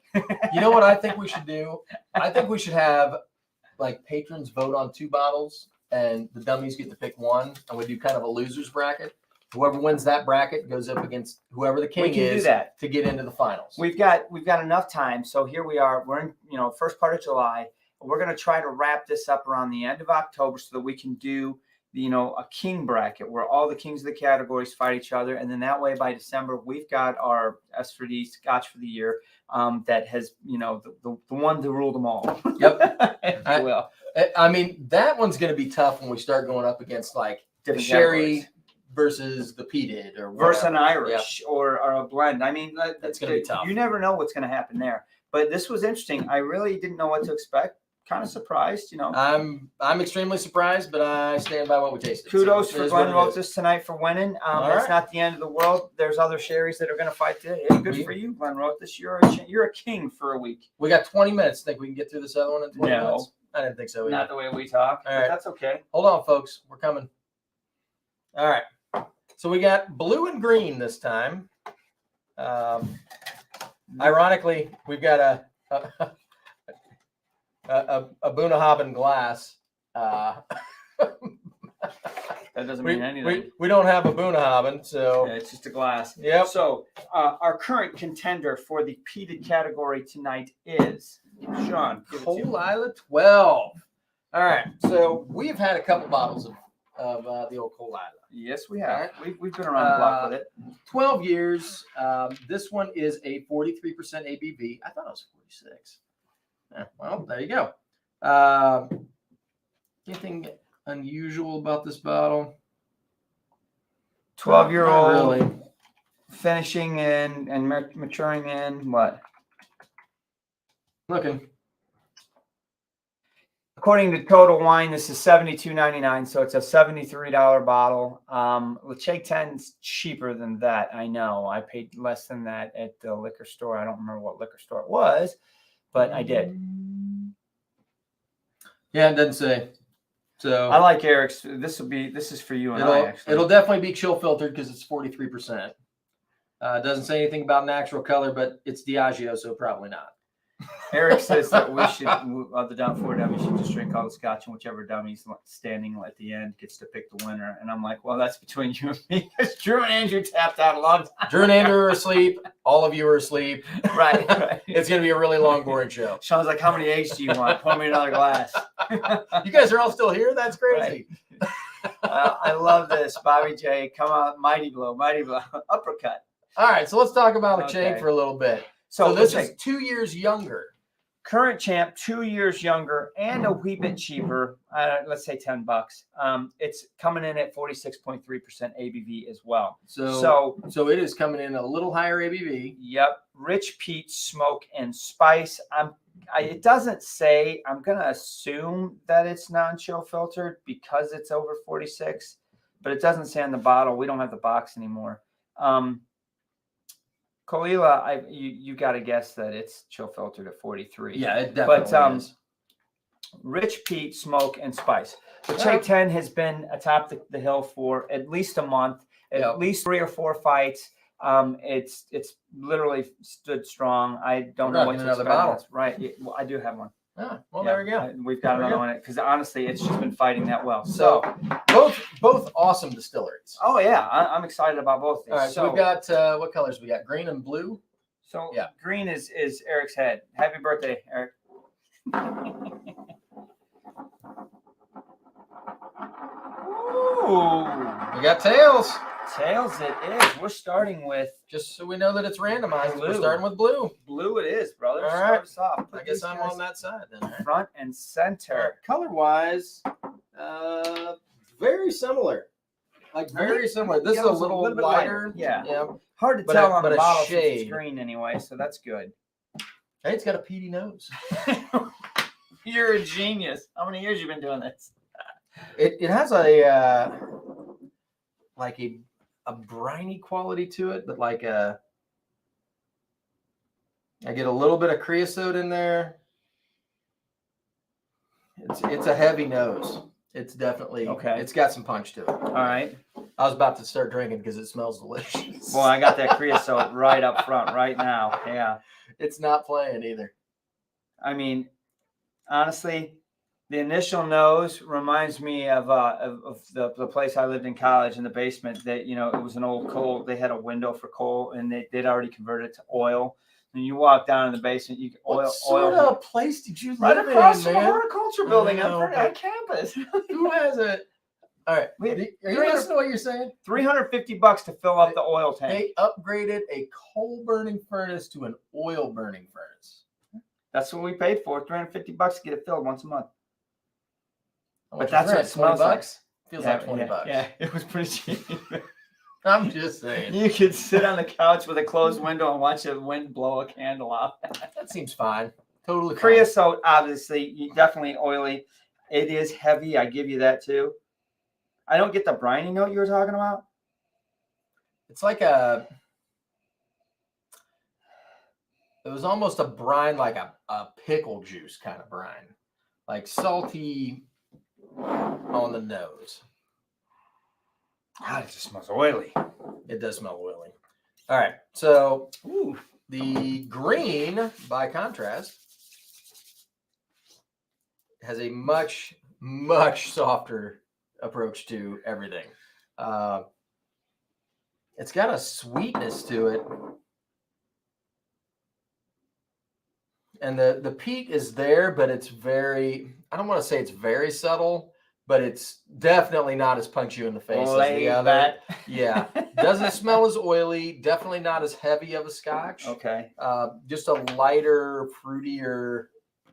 You know what I think we should do? I think we should have like patrons vote on 2 bottles and the dummies get to pick one, and we do kind of a loser's bracket. Whoever wins that bracket goes up against whoever the king is to get into the finals. We've got enough time. So here we are. We're in first part of July. We're going to try to wrap this up around the end of October so that we can do a king bracket where all the kings of the categories fight each other, and then that way by December we've got our S4D Scotch for the year that has the one to rule them all. Yep. If you will. I mean, that one's going to be tough when we start going up against like different sherry versus the peated or versus an Irish or a blend. I mean, that's going to be tough. You never know what's going to happen there. But this was interesting. I really didn't know what to expect. Kind of surprised, I'm extremely surprised, but I stand by what we tasted. Kudos for Glenn Rothus tonight for winning. It's not the end of the world. There's other sherries that are going to fight today. Hey, good for you, Glenn Rothus. You're a king for a week. We got 20 minutes. Think we can get through this other one in 20 minutes? I didn't think so either. Not the way we talk. All right. That's okay. Hold on, folks. We're coming. All right. So we got blue and green this time. Ironically, we've got a Bunnahabhain glass. That doesn't mean anything. We don't have a Bunnahabhain, so it's just a glass. Yep. So our current contender for the peated category tonight is Sean. Coal Isla 12. All right. So we've had a couple bottles of the old Coal Isla. Yes, we have. Right. We've been around the block with it. 12 years. This one is a 43% ABV. I thought it was 46. Well, there you go. Anything unusual about this bottle? 12-year-old, really. Finishing in and maturing in what? Looking. According to Total Wine, this is $72.99, so it's a $73 bottle. Lachey 10 is cheaper than that. I know. I paid less than that at the liquor store. I don't remember what liquor store it was, but I did. Yeah, it doesn't say. So I like Eric's. This is for you and I. Actually, it'll definitely be chill filtered because it's 43%. It doesn't say anything about natural color, but it's Diageo, so probably not. Eric says that we should, the down 4 dummies should just drink all the scotch, and whichever dummy's standing at the end gets to pick the winner. And I'm like, well, that's between you and me, because Drew and Andrew tapped out a long time. Drew and Andrew are asleep. All of you are asleep. Right. It's going to be a really long, boring show. Sean's like, how many eggs do you want? Pour me another glass. You guys are all still here? That's crazy. Right. I love this. Bobby J, come on. Mighty blow. Uppercut. All right, so let's talk about Lachey for a little bit. So this is 2 years younger. Current champ, 2 years younger, and a wee bit cheaper. Let's say $10. It's coming in at 46.3% ABV as well. So it is coming in a little higher ABV. Yep, rich peat, smoke, and spice. It doesn't say. I'm gonna assume that it's non-chill filtered because it's over 46, but it doesn't say on the bottle. We don't have the box anymore. Kalila, you got to guess that it's chill filtered at 43. Yeah, it definitely is. Rich peat, smoke, and spice. The Lachey 10 has been atop the hill for at least a month, at least 3 or 4 fights. It's literally stood strong. I don't know what to expect. Bottle. Right. Yeah, well, I do have one. Ah, well, there we go. We've got another one because honestly, it's just been fighting that well. So both awesome distilleries. Oh yeah, I'm excited about both these. All right, so we've got what colors? We got green and blue. So green is Eric's head. Happy birthday, Eric. We got tails. Tails it is. We're starting with Just so we know that it's randomized, we're Blue. starting with blue. blue. It is, brother. All Start right. us off. I guess I'm on that side then. Right? Front and center. Color-wise, very similar. Like very similar. This is a little bit lighter. Yeah. Hard to But tell a- on but the a bottle since shade. it's green anyway, so that's good. Hey, it's got a peaty nose. You're a genius. How many years you been doing this? It has a like a briny quality to it, but like I get a little bit of creosote in there. It's a heavy nose. It's definitely Okay. It's got some punch to it. All right. I was about to start drinking because it smells delicious. Boy, I got that creosote right up front right now. Yeah. It's not playing either. I mean, honestly, the initial nose reminds me of the place I lived in college in the basement. That it was an old coal. They had a window for coal, and they'd already converted it to oil. And you walk down in the basement, you What sort of place did you right live across in, from the man? horticulture building I know, on campus. Who has it? All right. We had Are you listening to what you're saying? $350 to fill up the oil tank. They upgraded a coal burning furnace to an oil burning furnace. That's what we paid for. $350 to get it filled once a month. How But much that's is what that, it smells like. Feels like 20 bucks. Yeah, it was pretty cheap. I'm just saying. You could sit on the couch with a closed window and watch the wind blow a candle off. That seems fine. Totally fine. Creosote, obviously, definitely oily. It is heavy. I give you that too. I don't get the briny note you were talking about. It was almost a brine, like a pickle juice kind of brine. Like salty on the nose. God, it just smells oily. It does smell oily. All right. So Ooh. the green, by contrast, has a much, much softer approach to everything. It's got a sweetness to it. And the peat is there, but it's very, I don't want to say it's very subtle, but it's definitely not as punch you in the face as the other. Yeah. Doesn't smell as oily. Definitely not as heavy of a scotch. Okay. Just a lighter, fruitier,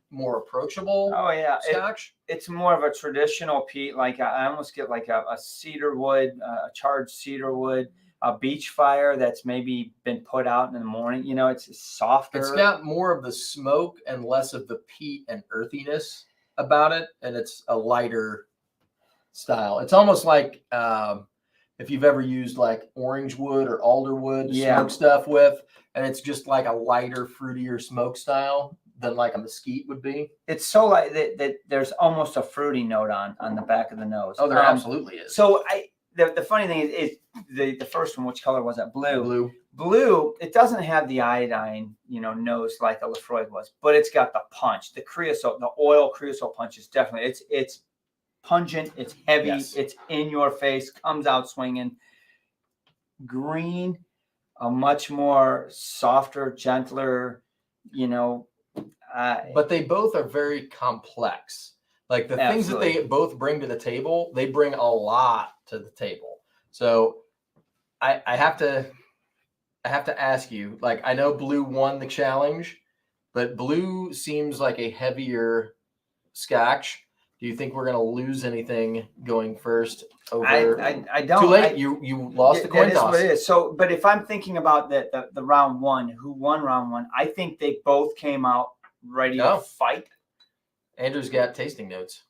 more approachable Oh yeah, scotch. it's more of a traditional peat. Like I almost get like a cedar wood, a charred cedar wood, a beach fire that's maybe been put out in the morning. It's softer. It's got more of the smoke and less of the peat and earthiness about it, and it's a lighter style. It's almost like if you've ever used like orange wood or alder wood to smoke stuff with, and it's just like a lighter, fruitier smoke style than like a mesquite would be. It's so light that there's almost a fruity note on the back of the nose. Oh, there absolutely is. So the funny thing is the first one, which color was that? Blue. Blue. It doesn't have the iodine, nose like a Lefroy was, but it's got the punch, the creosote, the oil creosote punch is definitely, it's pungent, it's heavy, Yes. It's in your face, comes out swinging. Green, a much more softer, gentler, but they both are very complex. Like the things that they both bring to the table, they bring a lot to the table. So I have to ask you, like, I know blue won the challenge, but blue seems like a heavier scotch. Do you think we're going to lose anything going first over? I don't. Too late. You lost the coin toss. That is what it is. So, but if I'm thinking about the round one, who won round one, I think they both came out ready to fight. Andrew's got tasting notes.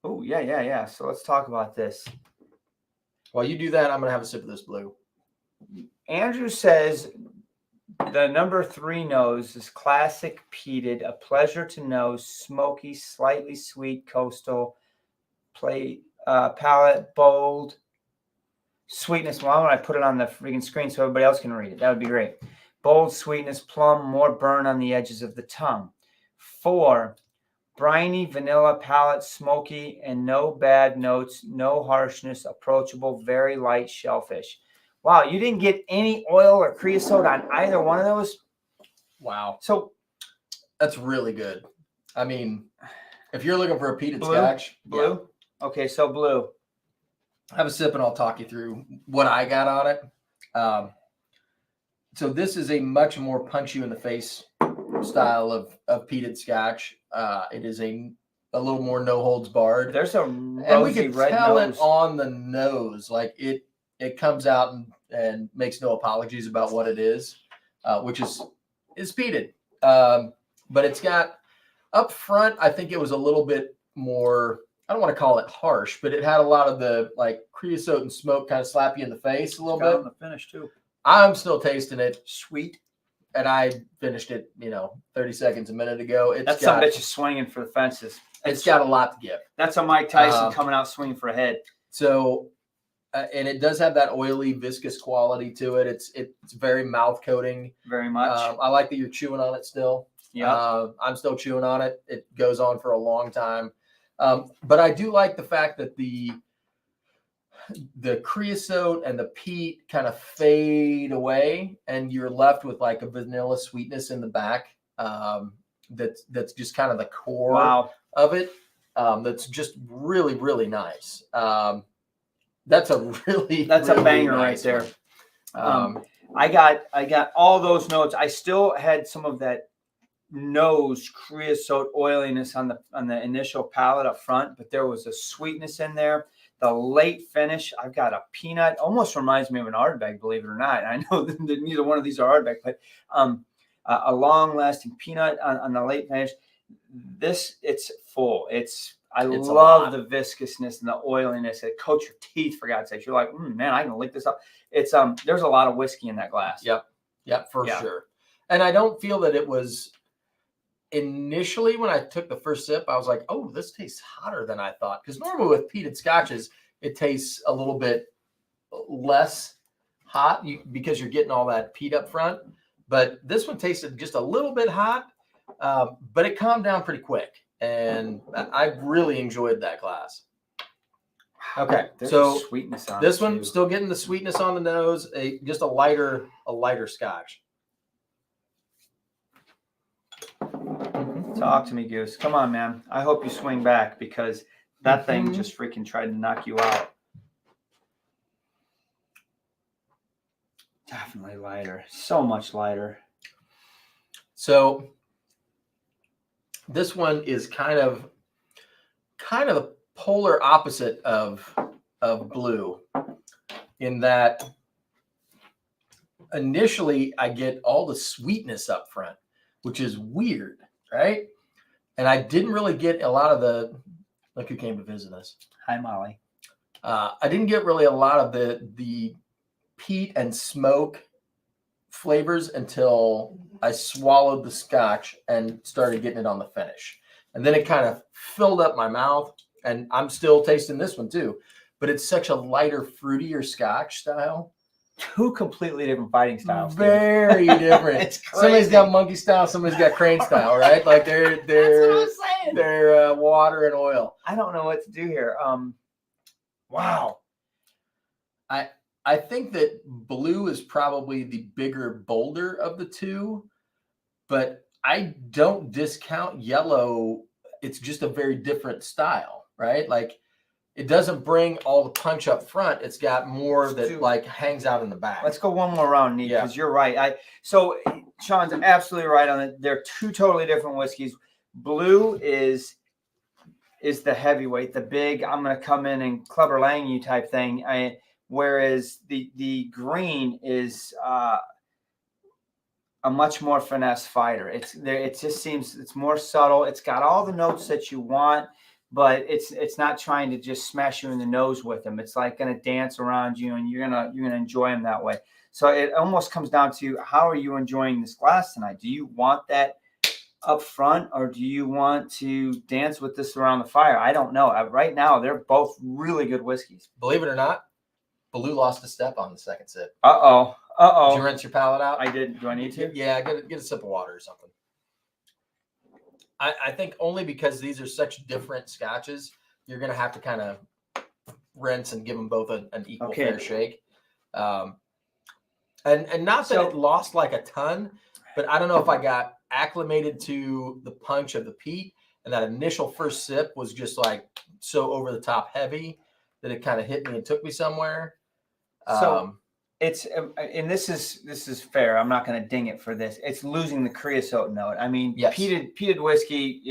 Oh, yeah. So let's talk about this. While you do that, I'm going to have a sip of this blue. Andrew says the number 3 nose is classic peated, a pleasure to nose, smoky, slightly sweet, coastal, palate, bold, sweetness. Why don't I put it on the freaking screen so everybody else can read it? That would be great. Bold, sweetness, plum, more burn on the edges of the tongue. 4, briny, vanilla, palate, smoky, and no bad notes, no harshness, approachable, very light shellfish. Wow, you didn't get any oil or creosote on either one of those? Wow. So that's really good. I mean, if you're looking for a peated blue, scotch. Blue? Yeah. Okay, so blue. have a sip and I'll talk you through what I got on it. So this is a much more punch you in the face style of peated Scotch. It is a little more no holds barred. There's a And we rosy can red tell nose. it on the nose, like it comes out and makes no apologies about what it is, which is peated. But it's got up front, I think it was a little bit more, I don't want to call it harsh, but it had a lot of the like creosote and smoke kind of slap you in the face a little bit. On the finish too. I'm still tasting it, Sweet. and I finished it, 30 seconds a minute ago. That's some bitch is swinging for the fences. It's got a lot to give. That's a Mike Tyson coming out swinging for a head. So, and it does have that oily, viscous quality to it. It's very mouth coating. Very much. I like that you're chewing on it still. Yeah. I'm still chewing on it. It goes on for a long time. But I do like the fact that the creosote and the peat kind of fade away, and you're left with like a vanilla sweetness in the back. That's just kind of the core of it. That's just really, really nice. That's a really banger nice right there. I got all those notes. I still had some of that nose creosote oiliness on the initial palate up front, but there was a sweetness in there. The late finish, I've got a peanut, almost reminds me of an Ardbeg, believe it or not. I know that neither one of these are Ardbeg, but a long-lasting peanut on the late finish. It's full. I love the viscousness and the oiliness. It coats your teeth, for God's sake. You're like, man, I can lick this up. It's there's a lot of whiskey in that glass. Yep, for sure. And I don't feel that it was initially when I took the first sip, I was like, oh, this tastes hotter than I thought. Because normally with peated scotches, it tastes a little bit less hot because you're getting all that peat up front. But this one tasted just a little bit hot, but it calmed down pretty quick. And I really enjoyed that glass. Okay, so sweetness on this one still getting the sweetness on the nose, just a lighter Scotch. Talk to me, Goose. Come on, man. I hope you swing back because that thing just freaking tried to knock you out. Definitely lighter. So much lighter. So this one is kind of the polar opposite of blue in that initially I get all the sweetness up front, which is weird, right? And I didn't really get a lot of look who came to visit us. Hi, Molly. I didn't get really a lot of the peat and smoke flavors until I swallowed the scotch and started getting it on the finish. And then it kind of filled up my mouth, and I'm still tasting this one too. But it's such a lighter, fruitier scotch style. Two completely different fighting styles. Very different. It's crazy. Somebody's got monkey style, somebody's got crane style, right? Like they're That's what I'm saying. They're water and oil. I don't know what to do here. Wow. I think that blue is probably the bigger, bolder of the two, but I don't discount yellow. It's just a very different style, right? Like it doesn't bring all the punch up front. It's got more that like hangs out in the back. Let's go one more round, Nate, because you're right. So Sean's absolutely right on it. They're two totally different whiskeys. Blue is the heavyweight, the big, I'm going to come in and Clubber Lang you type thing. Whereas the green is a much more finesse fighter. It just seems it's more subtle. It's got all the notes that you want, but it's not trying to just smash you in the nose with them. It's like going to dance around you, and you're gonna enjoy them that way. So it almost comes down to how are you enjoying this glass tonight? Do you want that up front, or do you want to dance with this around the fire? I don't know. Right now, they're both really good whiskeys. Believe it or not, Blue lost a step on the second sip. Uh-oh. Did you rinse your palate out? I did. Do I need to? Yeah, get a sip of water or something. I think only because these are such different scotches, you're going to have to kind of rinse and give them both an equal fair shake. And not that it lost like a ton, but I don't know if I got acclimated to the punch of the peat, and that initial first sip was just like so over the top heavy that it kind of hit me and took me somewhere. So it's, and this is fair. I'm not going to ding it for this. It's losing the creosote note. I mean, Yes. peated whiskey,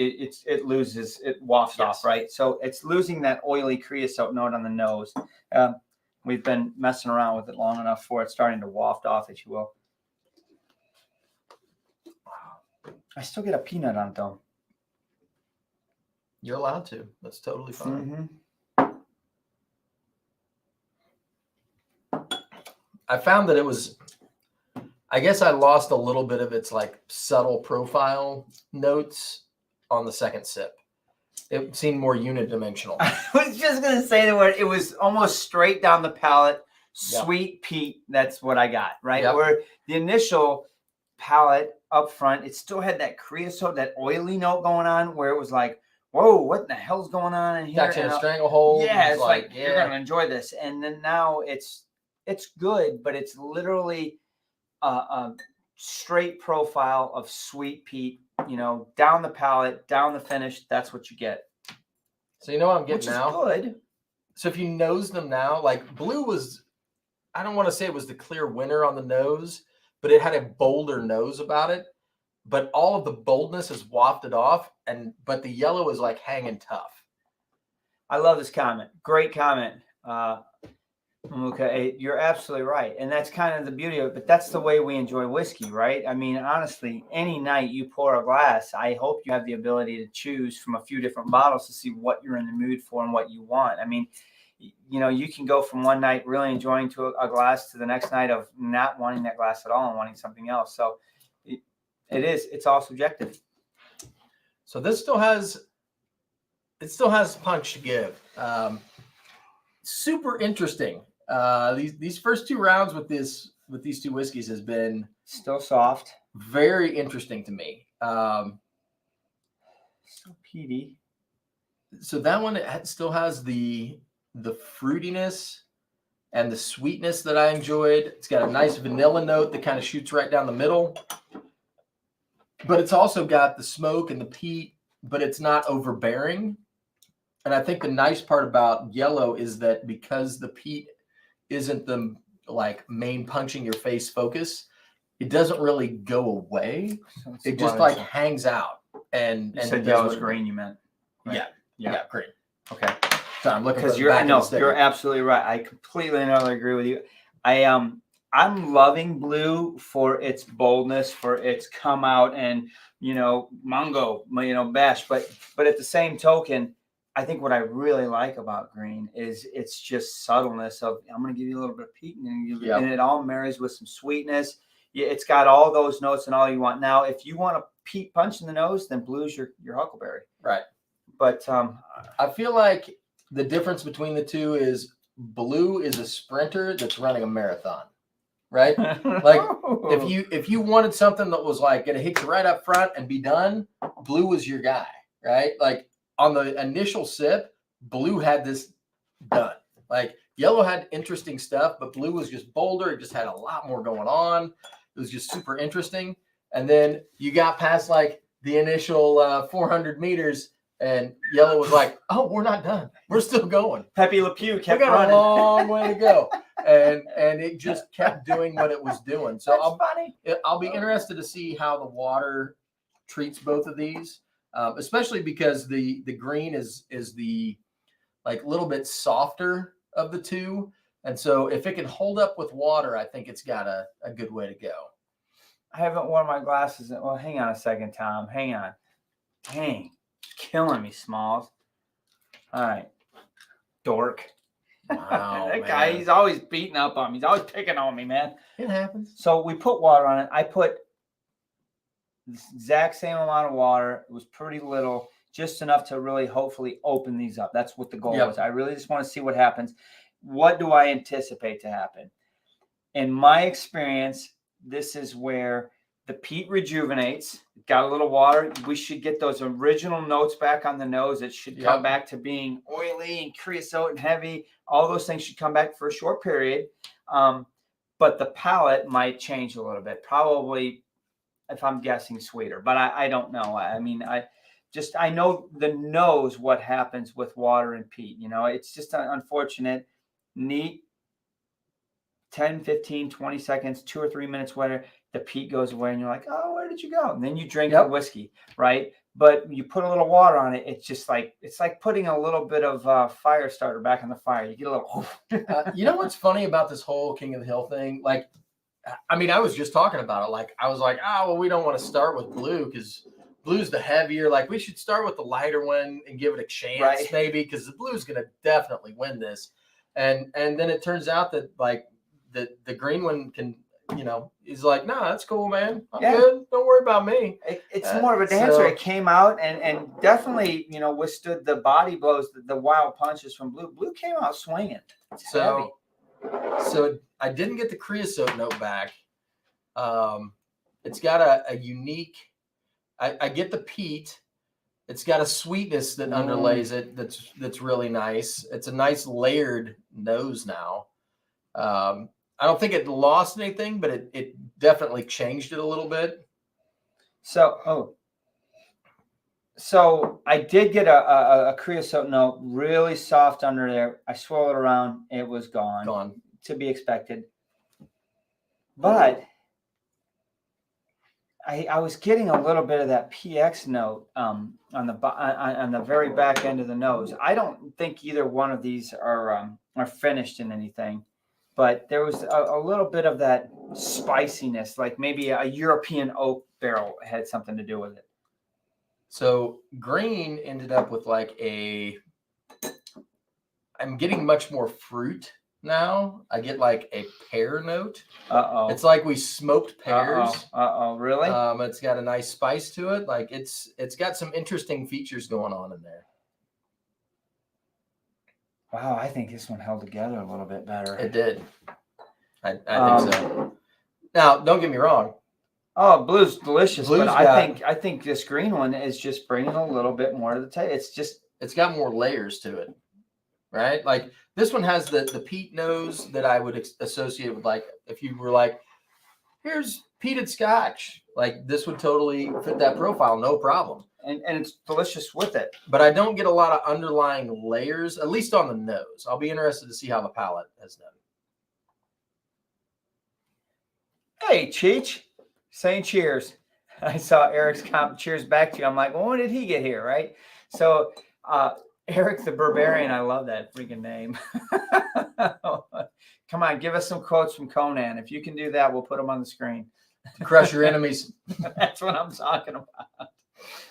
it loses, it wafts Yes. off, right? So it's losing that oily creosote note on the nose. We've been messing around with it long enough for it starting to waft off, if you will. I still get a peanut on it though. You're allowed to. That's totally fine. I found that it was, I guess I lost a little bit of its like subtle profile notes on the second sip. It seemed more unidimensional. I was just going to say the word. It was almost straight down the palate, sweet peat. That's what I got, right? Yep. Where the initial palate up front, it still had that creosote, that oily note going on where it was like, whoa, what the hell's going on in here? Got you in a stranglehold. Yeah, it's like you're going to enjoy this. And then now it's good, but it's literally a straight profile of sweet peat, down the palate, down the finish. That's what you get. So you know what I'm getting now? Which is good. So if you nose them now, like Blue was, I don't want to say it was the clear winner on the nose, but it had a bolder nose about it. But all of the boldness is wafted off, but the yellow is like hanging tough. I love this comment. Great comment. Okay, you're absolutely right. And that's kind of the beauty of it. But that's the way we enjoy whiskey, right? I mean, honestly, any night you pour a glass, I hope you have the ability to choose from a few different bottles to see what you're in the mood for and what you want. I mean, you can go from one night really enjoying to a glass to the next night of not wanting that glass at all and wanting something else. So it's all subjective. So this still has punch to give. Super interesting. These first two rounds with these two whiskeys has been still soft, very interesting to me. Still peaty. So that one still has the fruitiness and the sweetness that I enjoyed. It's got a nice vanilla note that kind of shoots right down the middle, but it's also got the smoke and the peat, but it's not overbearing. And I think the nice part about yellow is that because the peat isn't the like main punching your face focus, it doesn't really go away. So it just like hangs out. And you said yellow's green, you meant? Right? Yeah, green. Okay. So I'm looking because you're absolutely right. I completely and utterly agree with you. I'm loving Blue for its boldness, for its come out and mango, bash. But at the same token, I think what I really like about green is its just subtleness of I'm going to give you a little bit of peat and it all marries with some sweetness. Yeah, it's got all those notes and all you want. Now, if you want a peat punch in the nose, then Blue's your huckleberry. Right. But I feel like the difference between the two is Blue is a sprinter that's running a marathon, right? Like if you wanted something that was like going to hit you right up front and be done, Blue was your guy, right? Like on the initial sip, Blue had this done. Like yellow had interesting stuff, but Blue was just bolder. It just had a lot more going on. It was just super interesting. And then you got past like the initial 400 meters and yellow was like, oh, we're not done. We're still going. Pepe Le Pew kept running. We got a long way to go. And it just kept doing what it was doing. So I'll be interested to see how the water treats both of these. Especially because the green is the like little bit softer of the two. And so if it can hold up with water, I think it's got a good way to go. I haven't worn my glasses. Well, hang on a second, Tom. Hang on. Dang. Killing me, Smalls. All right. Dork. Wow, that guy, he's always beating up on me. He's always picking on me, man. It happens. So we put water on it. I put the exact same amount of water. It was pretty little, just enough to really hopefully open these up. That's what the goal was. I really just want to see what happens. What do I anticipate to happen? In my experience, this is where the peat rejuvenates. Got a little water. We should get those original notes back on the nose. It should come back to being oily and creosote and heavy. All those things should come back for a short period. But the palate might change a little bit. Probably, if I'm guessing, sweeter. But I don't know. I mean, just I know the nose what happens with water and peat. You know, it's just unfortunate. Neat. 10, 15, 20 seconds, 2 or 3 minutes later, the peat goes away and you're like, oh, where did you go? And then you drink the whiskey, right? But you put a little water on it. It's just like, it's like putting a little bit of fire starter back in the fire. You get a little. You know what's funny about this whole King of the Hill thing? Like, I mean, I was just talking about it. Like, I was like, oh, well, we don't want to start with blue because blue's the heavier. Like, we should start with the lighter one and give it a chance, maybe, because the blue's going to definitely win this. And then it turns out that, like, the green one can, you know, he's like, no, that's cool, man. I'm good. Don't worry about me. It's more of a dancer. So, it came out and definitely, you know, withstood the body blows, the wild punches from blue. Blue came out swinging. It's heavy. So I didn't get the creosote note back. It's got a unique, I get the peat. It's got a sweetness that underlays it. That's really nice. It's a nice layered nose now. I don't think it lost anything, but it definitely changed it a little bit. So I did get a creosote note, really soft under there. I swirled it around. It was gone. Gone. To be expected. But I was getting a little bit of that PX note on the very back end of the nose. I don't think either one of these are finished in anything. But there was a little bit of that spiciness, like maybe a European oak barrel had something to do with it. So green ended up with like I'm getting much more fruit now. I get like a pear note. It's like we smoked pears. Really? It's got a nice spice to it. Like it's got some interesting features going on in there. Wow, I think this one held together a little bit better. It did. I think so. Now, don't get me wrong. Oh, blue's delicious, but I think this green one is just bringing a little bit more to the table. It's got more layers to it, right? Like this one has the peat nose that I would associate with, like, if you were like, here's peated Scotch, like this would totally fit that profile, no problem. And it's delicious with it. But I don't get a lot of underlying layers, at least on the nose. I'll be interested to see how the palate has done. Hey, Cheech, saying cheers. I saw Eric's comment, cheers back to you. I'm like, well, when did he get here, right? So Eric the Barbarian, I love that freaking name. Come on, give us some quotes from Conan. If you can do that, we'll put them on the screen. Crush your enemies. That's what I'm talking about.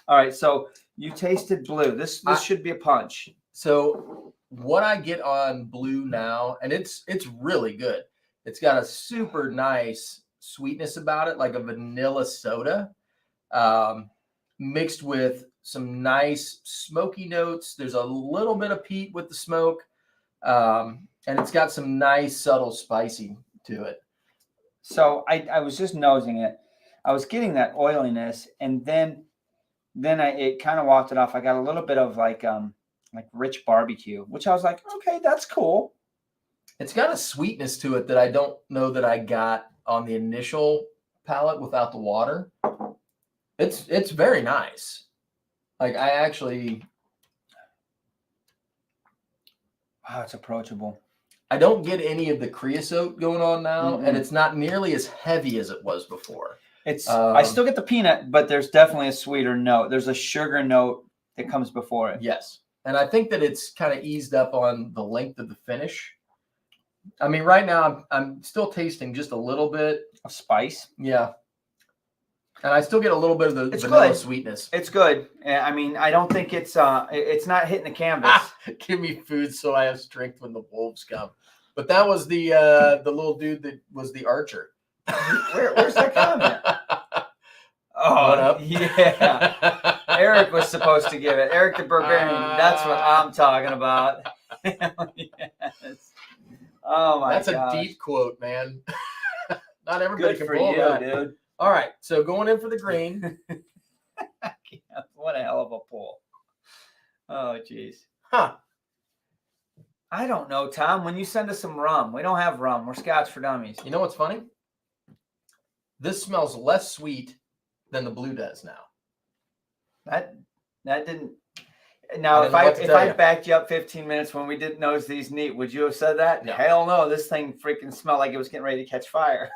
All right, so you tasted blue. This should be a punch. So what I get on blue now, and it's really good. It's got a super nice sweetness about it, like a vanilla soda, mixed with some nice smoky notes. There's a little bit of peat with the smoke, and it's got some nice subtle spicy to it. So I was just nosing it. I was getting that oiliness, and then it kind of walked it off. I got a little bit of like rich barbecue, which I was like, okay, that's cool. It's got a sweetness to it that I don't know that I got on the initial palate without the water. It's very nice. Like I actually, wow, it's approachable. I don't get any of the creosote going on now, and it's not nearly as heavy as it was before. I still get the peanut, but there's definitely a sweeter note. There's a sugar note that comes before it. Yes. And I think that it's kind of eased up on the length of the finish. I mean, right now I'm still tasting just a little bit of spice. Yeah. And I still get a little bit of the vanilla sweetness. It's good. I mean, I don't think it's not hitting the canvas. Give me food so I have strength when the wolves come. But that was the little dude that was the archer. Where's that comment? Oh, yeah. Eric was supposed to give it. Eric the Barbarian. That's what I'm talking about. Yes. Oh my! That's a deep quote, man. Not everybody can pull that, dude. All right, so going in for the green. What a hell of a pull! Oh, jeez. Huh? I don't know, Tom. When you send us some rum, we don't have rum. We're Scotch for dummies. You know what's funny? This smells less sweet than the blue does now. That didn't. Now, if I backed you up 15 minutes when we didn't nose these neat, would you have said that? No. Hell no. This thing freaking smelled like it was getting ready to catch fire.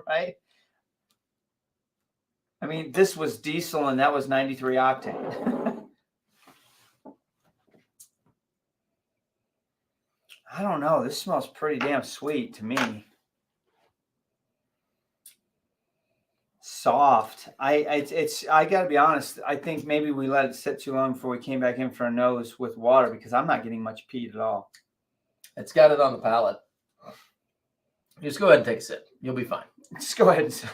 Right? I mean, this was diesel and that was 93 octane. I don't know. This smells pretty damn sweet to me. Soft. I gotta be honest. I think maybe we let it sit too long before we came back in for a nose with water because I'm not getting much peat at all. It's got it on the palate. Just go ahead and take a sip. You'll be fine. Just go ahead and sip.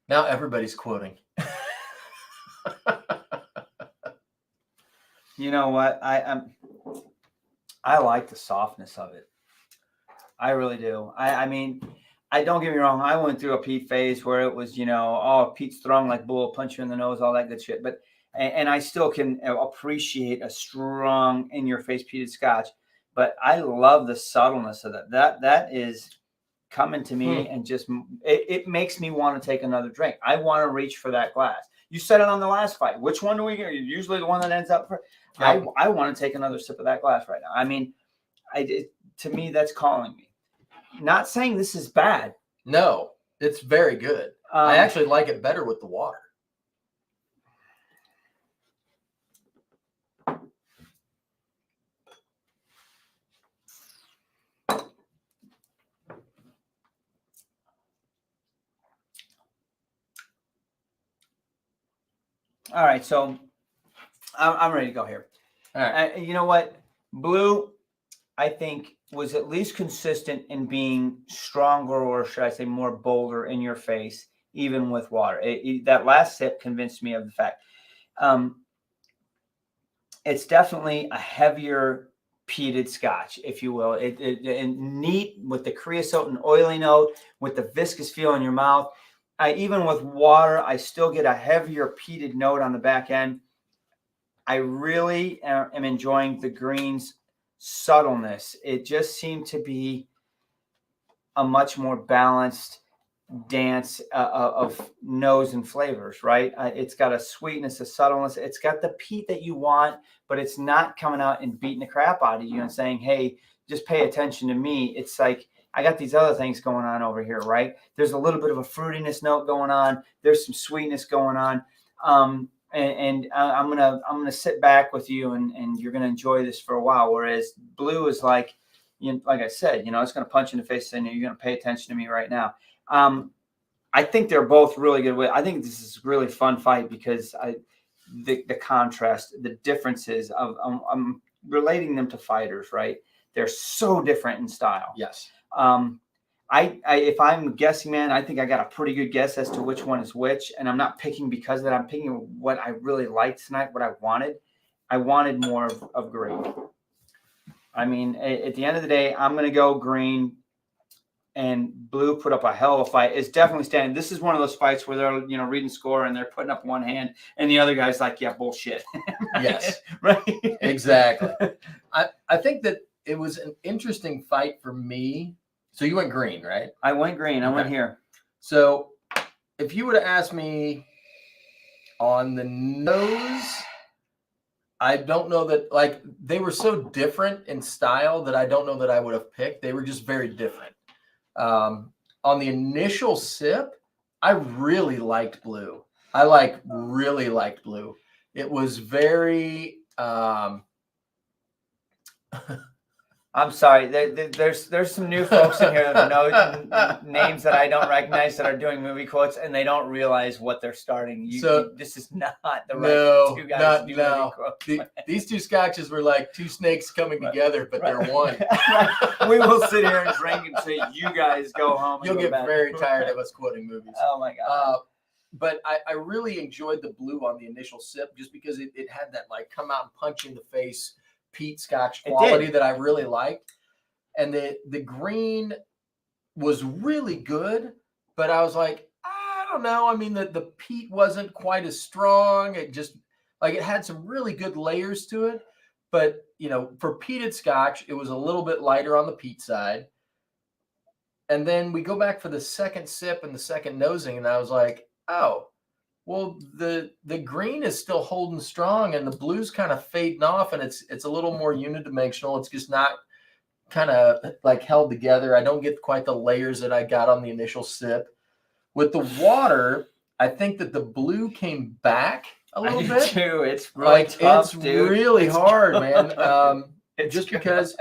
Now everybody's quoting. You know what? I like the softness of it. I really do. I mean, I don't get me wrong. I went through a peat phase where it was, oh, peat's strong like bull, punch you in the nose, all that good shit. But and I still can appreciate a strong in-your-face peated Scotch. But I love the subtleness of that. That is coming to me and just it makes me want to take another drink. I want to reach for that glass. You said it on the last fight. Which one do we get? Usually the one that ends up for. Yep. I want to take another sip of that glass right now. I mean, to me, that's calling me. Not saying this is bad. No, it's very good. I actually like it better with the water. All right, so I'm ready to go here. All right. You know what? Blue, I think, was at least consistent in being stronger, or should I say more bolder in your face, even with water. That last sip convinced me of the fact. It's definitely a heavier peated Scotch, if you will. And neat with the creosote and oily note, with the viscous feel in your mouth. Even with water, I still get a heavier peated note on the back end. I really am enjoying the green's subtleness. It just seemed to be a much more balanced dance of nose and flavors, right? It's got a sweetness, a subtleness. It's got the peat that you want, but it's not coming out and beating the crap out of you and saying, hey, just pay attention to me. It's like, I got these other things going on over here, right? There's a little bit of a fruitiness note going on. There's some sweetness going on. And I'm gonna sit back with you, and you're gonna enjoy this for a while. Whereas blue is like, like I said, it's gonna punch you in the face, and you're gonna pay attention to me right now. I think they're both really good. I think this is a really fun fight because the contrast, the differences of I'm relating them to fighters, right? They're so different in style. Yes. If I'm guessing, man, I think I got a pretty good guess as to which one is which, and I'm not picking because of that. I'm picking what I really liked tonight, what I wanted. I wanted more of green. I mean, at the end of the day, I'm going to go green, and blue put up a hell of a fight. It's definitely standing. This is one of those fights where they're, reading score and they're putting up one hand, and the other guy's like, yeah, bullshit. Yes. Right. Exactly. I think that it was an interesting fight for me. So you went green, right? I went green. I went here. So if you would have asked me on the nose, I don't know that, like, they were so different in style that I don't know that I would have picked. They were just very different. On the initial sip, I really liked blue. I really liked blue. It was very I'm sorry. There's some new folks in here that know names that I don't recognize that are doing movie quotes, and they don't realize what they're starting. This is not the right two guys to do movie quotes. These two scotches were like two snakes coming together, but they're one. Right. We will sit here and drink and say, "You guys go home." You'll get very tired of us quoting movies. Oh my god! But I really enjoyed the blue on the initial sip, just because it had that like come out and punch in the face peat Scotch quality that I really liked. And the green was really good, but I was like, I don't know. I mean, the peat wasn't quite as strong. It just, like, it had some really good layers to it. But, for peated Scotch, it was a little bit lighter on the peat side. And then we go back for the second sip and the second nosing, and I was like, oh, well, the green is still holding strong, and the blue's kind of fading off, and it's a little more unidimensional. It's just not kind of like held together. I don't get quite the layers that I got on the initial sip. With the water, I think that the blue came back a little I do bit. too. It's really Like tough, it's dude. really It's hard, good. man. It's Just good. because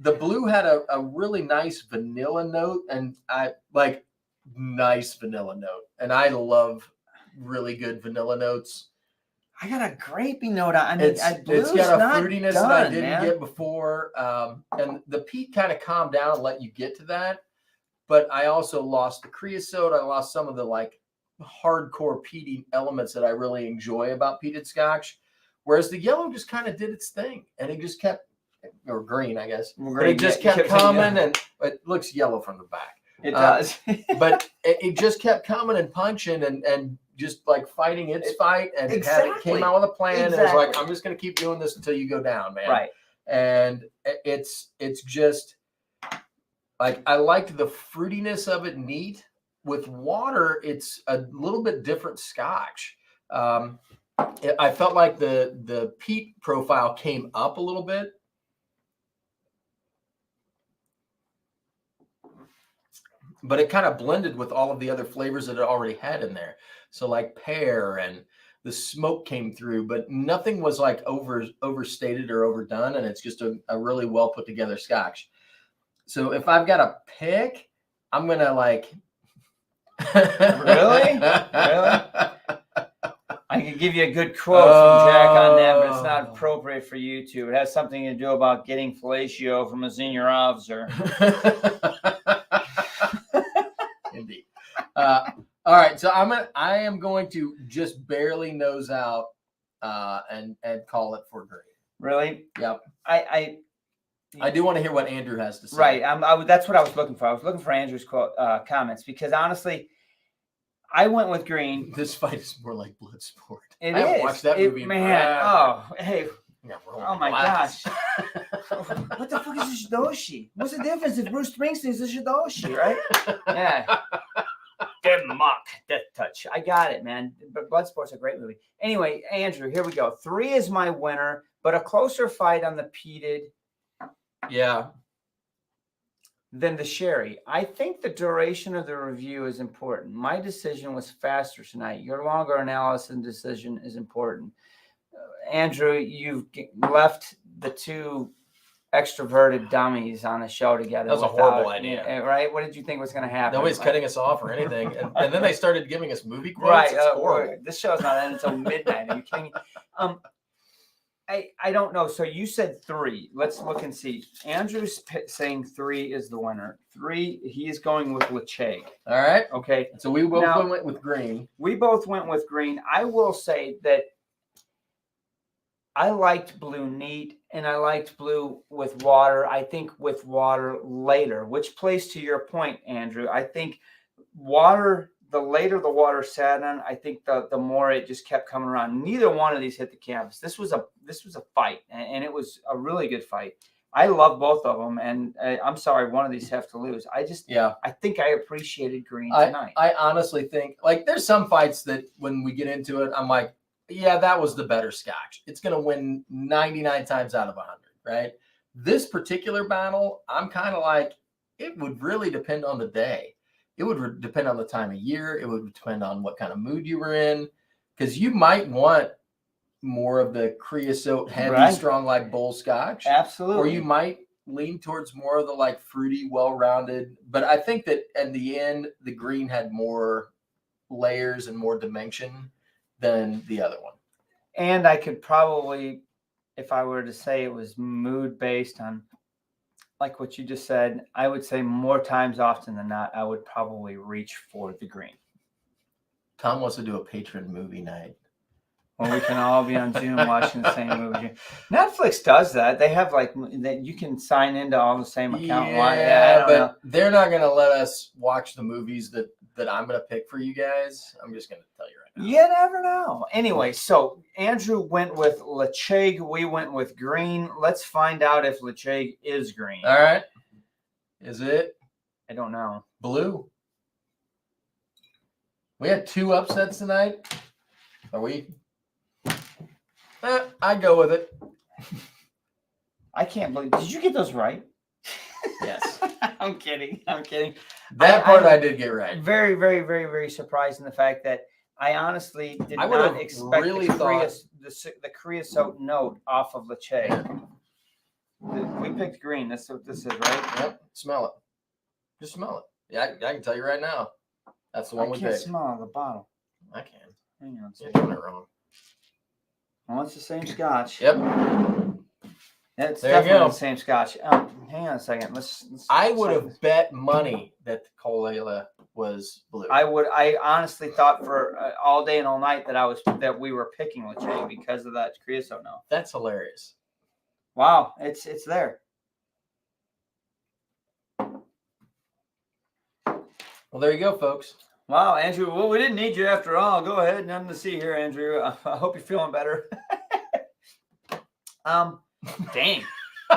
the blue had a really nice vanilla note, and I like nice vanilla note, and I love really good vanilla notes. I got a grapey note on. I mean, It's got a not fruitiness done, that I didn't man. get before, and the peat kind of calmed down and let you get to that. But I also lost the creosote. I lost some of the like hardcore peaty elements that I really enjoy about peated Scotch. Whereas the yellow just kind of did its thing, and it just kept, or green, I guess. Green, but it just yeah, kept coming, and it looks yellow from the back. It does. But it just kept coming and punching and just like fighting its fight, and it came out with a plan. And it was like, I'm just going to keep doing this until you go down, man. Right. And it's just like, I liked the fruitiness of it neat. With water, it's a little bit different Scotch. I felt like the peat profile came up a little bit. But it kind of blended with all of the other flavors that it already had in there. So like pear, and the smoke came through, but nothing was like overstated or overdone. And it's just a really well put together Scotch. So if I've got to pick, I'm going to like. Really? I can give you a good quote from Jack on that, but it's not appropriate for YouTube. It has something to do about getting fellatio from a senior officer. Indeed. All right, so I am going to just barely nose out and call it for green. Really? Yep. I do want to hear what Andrew has to say. Right. That's what I was looking for. I was looking for Andrew's comments, because honestly, I went with green. This fight is more like Bloodsport. I haven't watched that movie in man. forever. Oh, hey. Oh my glass. gosh. What the fuck is a shidoshi? What's the difference if Bruce Springsteen's a shidoshi, right? Yeah. Dead Muck, Death Touch. I got it, man. But Bloodsport's a great movie. Anyway, Andrew, here we go. 3 is my winner, but a closer fight on the peated. Yeah. Than the sherry. I think the duration of the review is important. My decision was faster tonight. Your longer analysis and decision is important. Andrew, you've left the two extroverted dummies on a show together. That was a horrible idea. Right? What did you think was going to happen? Nobody's cutting us off or anything. And then they started giving us movie quotes. Right. It's horrible. This show's not ending until midnight. Are you kidding me? I don't know. So you said 3. Let's look and see. Andrew's saying 3 is the winner. 3, he is going with Lacheg. All right. Okay. So we both went with green. We both went with green. I will say that I liked blue neat, and I liked blue with water. I think with water later, which plays to your point, Andrew. I think water, the later the water sat on, I think the more it just kept coming around. Neither one of these hit the canvas. This was a fight, and it was a really good fight. I love both of them, and I'm sorry one of these have to lose. I think I appreciated green tonight. I honestly think, like, there's some fights that when we get into it, I'm like, yeah, that was the better Scotch. It's going to win 99 times out of 100, right? This particular battle, I'm kind of like, it would really depend on the day. It would depend on the time of year. It would depend on what kind of mood you were in, because you might want more of the creosote heavy, strong like bull Scotch. Absolutely. Or you might lean towards more of the like fruity, well-rounded. But I think that in the end, the green had more layers and more dimension than the other one. And I could probably, if I were to say it was mood based on like what you just said, I would say more times often than not, I would probably reach for the green. Tom wants to do a patron movie night. Well, we can all be on Zoom watching the same movie. Netflix does that. They have like that you can sign into all the same account. Yeah, but they're not going to let us watch the movies that I'm going to pick for you guys. I'm just going to tell you right now. You never know. Anyway, so Andrew went with Lacheg. We went with green. Let's find out if Lacheg is green. All right. Is it I don't know. Blue. We had 2 upsets tonight. Are we? I go with it. I can't believe. Did you get those right? Yes. I'm kidding. I'm kidding. That part I did get right. Very, very, very, very surprised in the fact that I honestly did I would not have expect really the creosote note off of Leche. We picked green. That's what this is, right? Yep. Smell it. Just smell it. Yeah, I can tell you right now. That's the one we can't picked. smell the bottle. I can. Hang on a You're second. doing it wrong. Well, it's the same scotch. Yep. That's There you definitely go. the same scotch. Hang on a second. Let's I would have bet money that the Colella was blue. I honestly thought for all day and all night that we were picking Leche because of that creosote note. That's hilarious. Wow, it's there. Well, there you go, folks. Wow, Andrew. Well, we didn't need you after all. Go ahead. Nothing to see here, Andrew. I hope you're feeling better. Dang.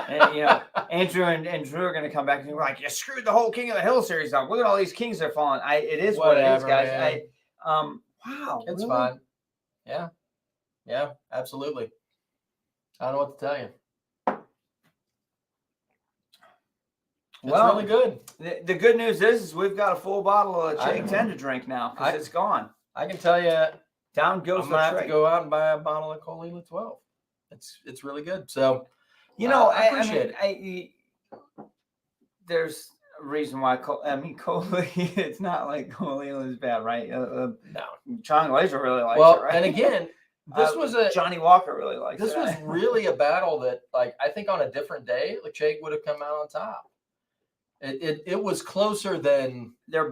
And, Andrew and Drew are going to come back and be like, you screwed the whole King of the Hill series up. Look at all these kings that are falling. It is Whatever, what it is, guys. man. Wow. It's really? fine. Yeah. Yeah, absolutely. I don't know what to tell you. It's really good. The good news is we've got a full bottle of Leche 10 to drink now because it's gone. I can tell you, Down goes I'm gonna have Leche. to go out and buy a bottle of Colella 12. It's really good. So, I appreciate it. There's a reason why. Colella. It's not like Colella is bad, right? no. John Glazer really likes it, right? And again, this was Johnny Walker really likes this it. was really a battle that, like, I think on a different day, Leche would have come out on top. It was closer than They're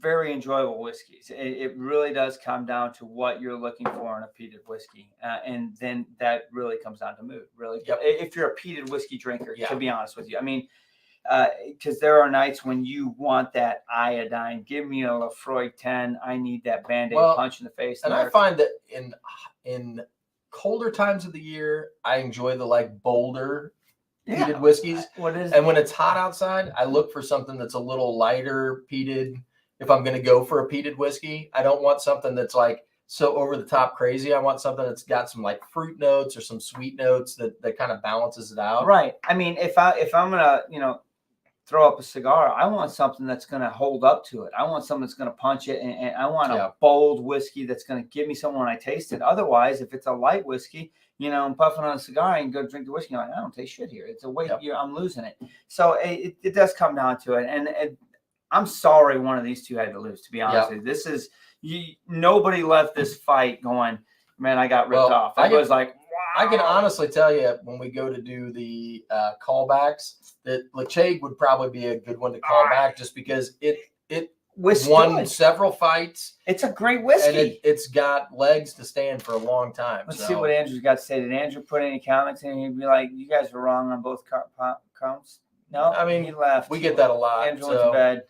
very enjoyable whiskeys. It really does come down to what you're looking for in a peated whiskey, and then that really comes down to mood. Really, if you're a peated whiskey drinker, to be honest with you, I mean, because there are nights when you want that iodine. Give me a Lafroy 10. I need that Band-Aid punch in the face. And I find that in colder times of the year, I enjoy the bolder peated whiskeys. And when it's hot outside, I look for something that's a little lighter peated. If I'm going to go for a peated whiskey, I don't want something that's so over the top crazy. I want something that's got some fruit notes or some sweet notes that kind of balances it out. Right. I mean, if I'm gonna throw up a cigar, I want something that's going to hold up to it. I want something that's going to punch it, and I want a bold whiskey that's going to give me something when I taste it. Otherwise, if it's a light whiskey, I'm puffing on a cigar and go drink the whiskey. I'm like, I don't taste shit here. It's a weight. I'm losing it. So it does come down to it. And I'm sorry one of these two had to lose, to be honest with you. This is nobody left this fight going, man, I got ripped off. I was like, wow. I can honestly tell you when we go to do the callbacks that Leche would probably be a good one to call back just because it won several fights. It's a great whiskey. And it's got legs to stand for a long time. Let's see what Andrew's got to say. Did Andrew put any comments in? He'd be like, you guys were wrong on both counts. No, I mean, he left. We get that a lot. Andrew went to bed.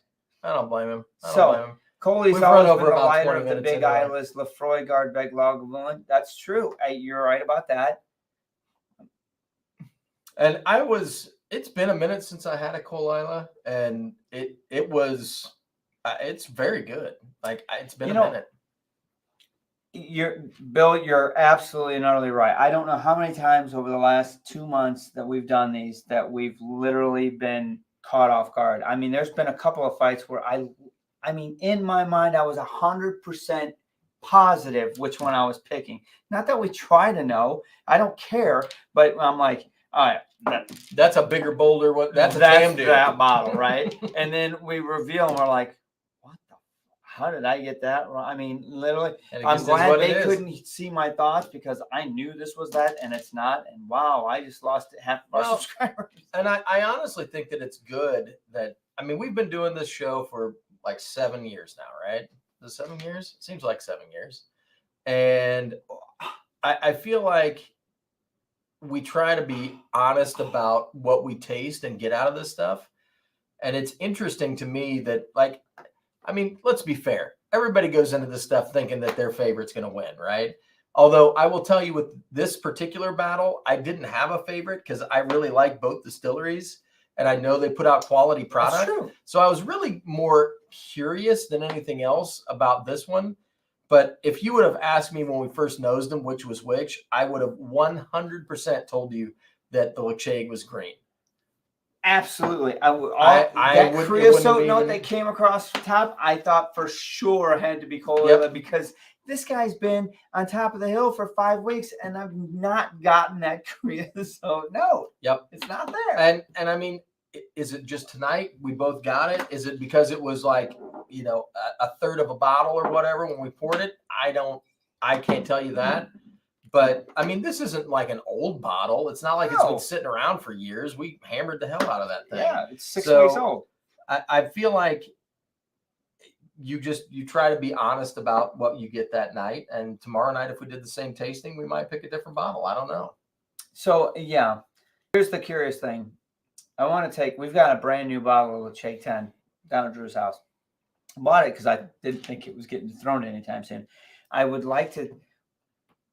I don't blame him. Coley's always been the lighter of the big Islas, Lafroy, Gardbeg, Lagavulin. That's true. You're right about that. And it's been a minute since I had a Colella, and it's very good. It's been a minute. Bill, you're absolutely and utterly right. I don't know how many times over the last 2 months that we've done these that we've literally been caught off guard. I mean, there's been a couple of fights where I mean, in my mind, I was 100% positive which one I was picking. Not that we try to know. I don't care, but I'm like, all right, that's a bigger, bolder one. That's that bottle, right? And then we reveal, and we're like, how did I get that wrong? I mean, literally, I'm glad they couldn't see my thoughts because I knew this was that and it's not. And wow, I just lost half of our subscribers. And I honestly think that it's good that, we've been doing this show for 7 years now, right? Is it 7 years? It seems like 7 years. And I feel like we try to be honest about what we taste and get out of this stuff. And it's interesting to me that let's be fair. Everybody goes into this stuff thinking that their favorite's going to win, right? Although I will tell you with this particular battle, I didn't have a favorite because I really like both distilleries. and I know they put out quality That's product. true. So I was really more curious than anything else about this one. But if you would have asked me when we first nosed them which was which, I would have 100% told you that the Lacheg was green. Absolutely. I That wouldn't- creosote even- note that came across the top, I thought for sure had to be Colilla because this guy's been on top of the hill for 5 weeks and I've not gotten that creosote note. Yep. It's not there. And I mean, is it just tonight we both got it? Is it because it was like, you know, a third of a bottle or whatever when we poured it? I can't tell you that. But I mean, this isn't like an old bottle. It's not like it's been sitting around for years. We hammered the hell out of that thing. Yeah, it's 6 weeks old. I feel like you try to be honest about what you get that night. And tomorrow night, if we did the same tasting, we might pick a different bottle. I don't know. So yeah, here's the curious thing. We've got a brand new bottle of Lacheg 10 down at Drew's house. I bought it because I didn't think it was getting thrown anytime soon. I would like to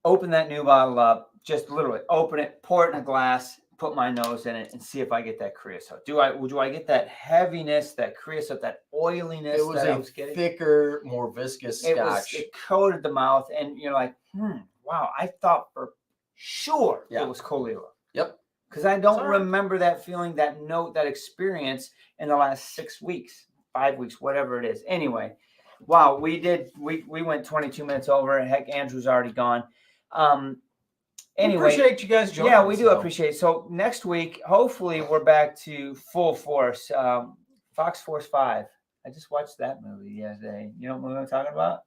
open that new bottle up, just literally open it, pour it in a glass, put my nose in it, and see if I get that creosote. Do I get that heaviness, that creosote, that oiliness? It was that a I was getting? thicker, more viscous scotch. It coated the mouth, and you're like, wow, I thought for sure it was Colilla. Yep. Because I don't remember that feeling, that note, that experience in the last 6 weeks, 5 weeks, whatever it is. Anyway, wow, we went 22 minutes over. Heck, Andrew's already gone. Anyway, appreciate you guys joining. Yeah, we do appreciate it. So next week, hopefully, we're back to full force. Fox Force 5. I just watched that movie the other day. You know what movie I'm talking about?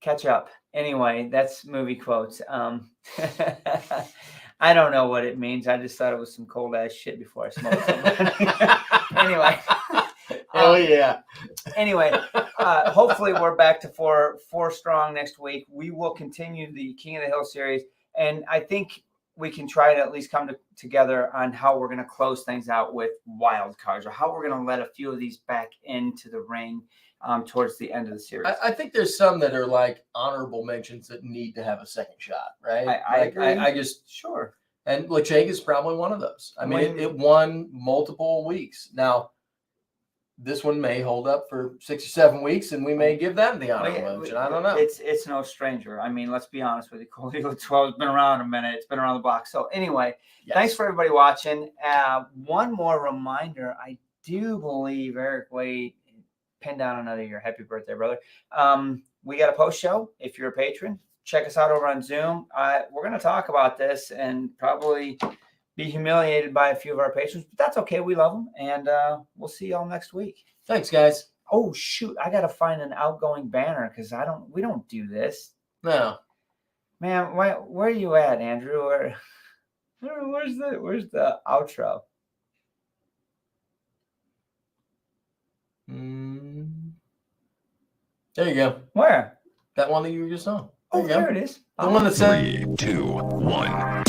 Catch up. Anyway, that's movie quotes. I don't know what it means. I just thought it was some cold ass shit before I smoked it. Anyway. Oh yeah. Anyway, hopefully we're back to four strong next week. We will continue the King of the Hill series, and I think we can try to at least come together on how we're going to close things out with wild cards, or how we're going to let a few of these back into the ring towards the end of the series. I think there's some that are like honorable mentions that need to have a second shot, right? I agree. I just sure. And Lacheg is probably one of those. I mean, it won multiple weeks. Now, this one may hold up for 6 or 7 weeks, and we may give that the honorable mention. I don't know. It's no stranger. I mean, let's be honest with you. Colilla 12 has been around a minute. It's been around the block. So anyway, thanks for everybody watching. One more reminder. I do believe Eric Wade pinned down another year. Happy birthday, brother. We got a post show. If you're a patron, check us out over on Zoom. We're going to talk about this and probably be humiliated by a few of our patrons, but that's okay. We love them, and we'll see y'all next week. Thanks, guys. Oh shoot, I gotta find an outgoing banner because we don't do this. No, man. Where are you at, Andrew? Where's the outro? There you go. Where? That one that you were just on. There it is. The one that said 3, 2, 1.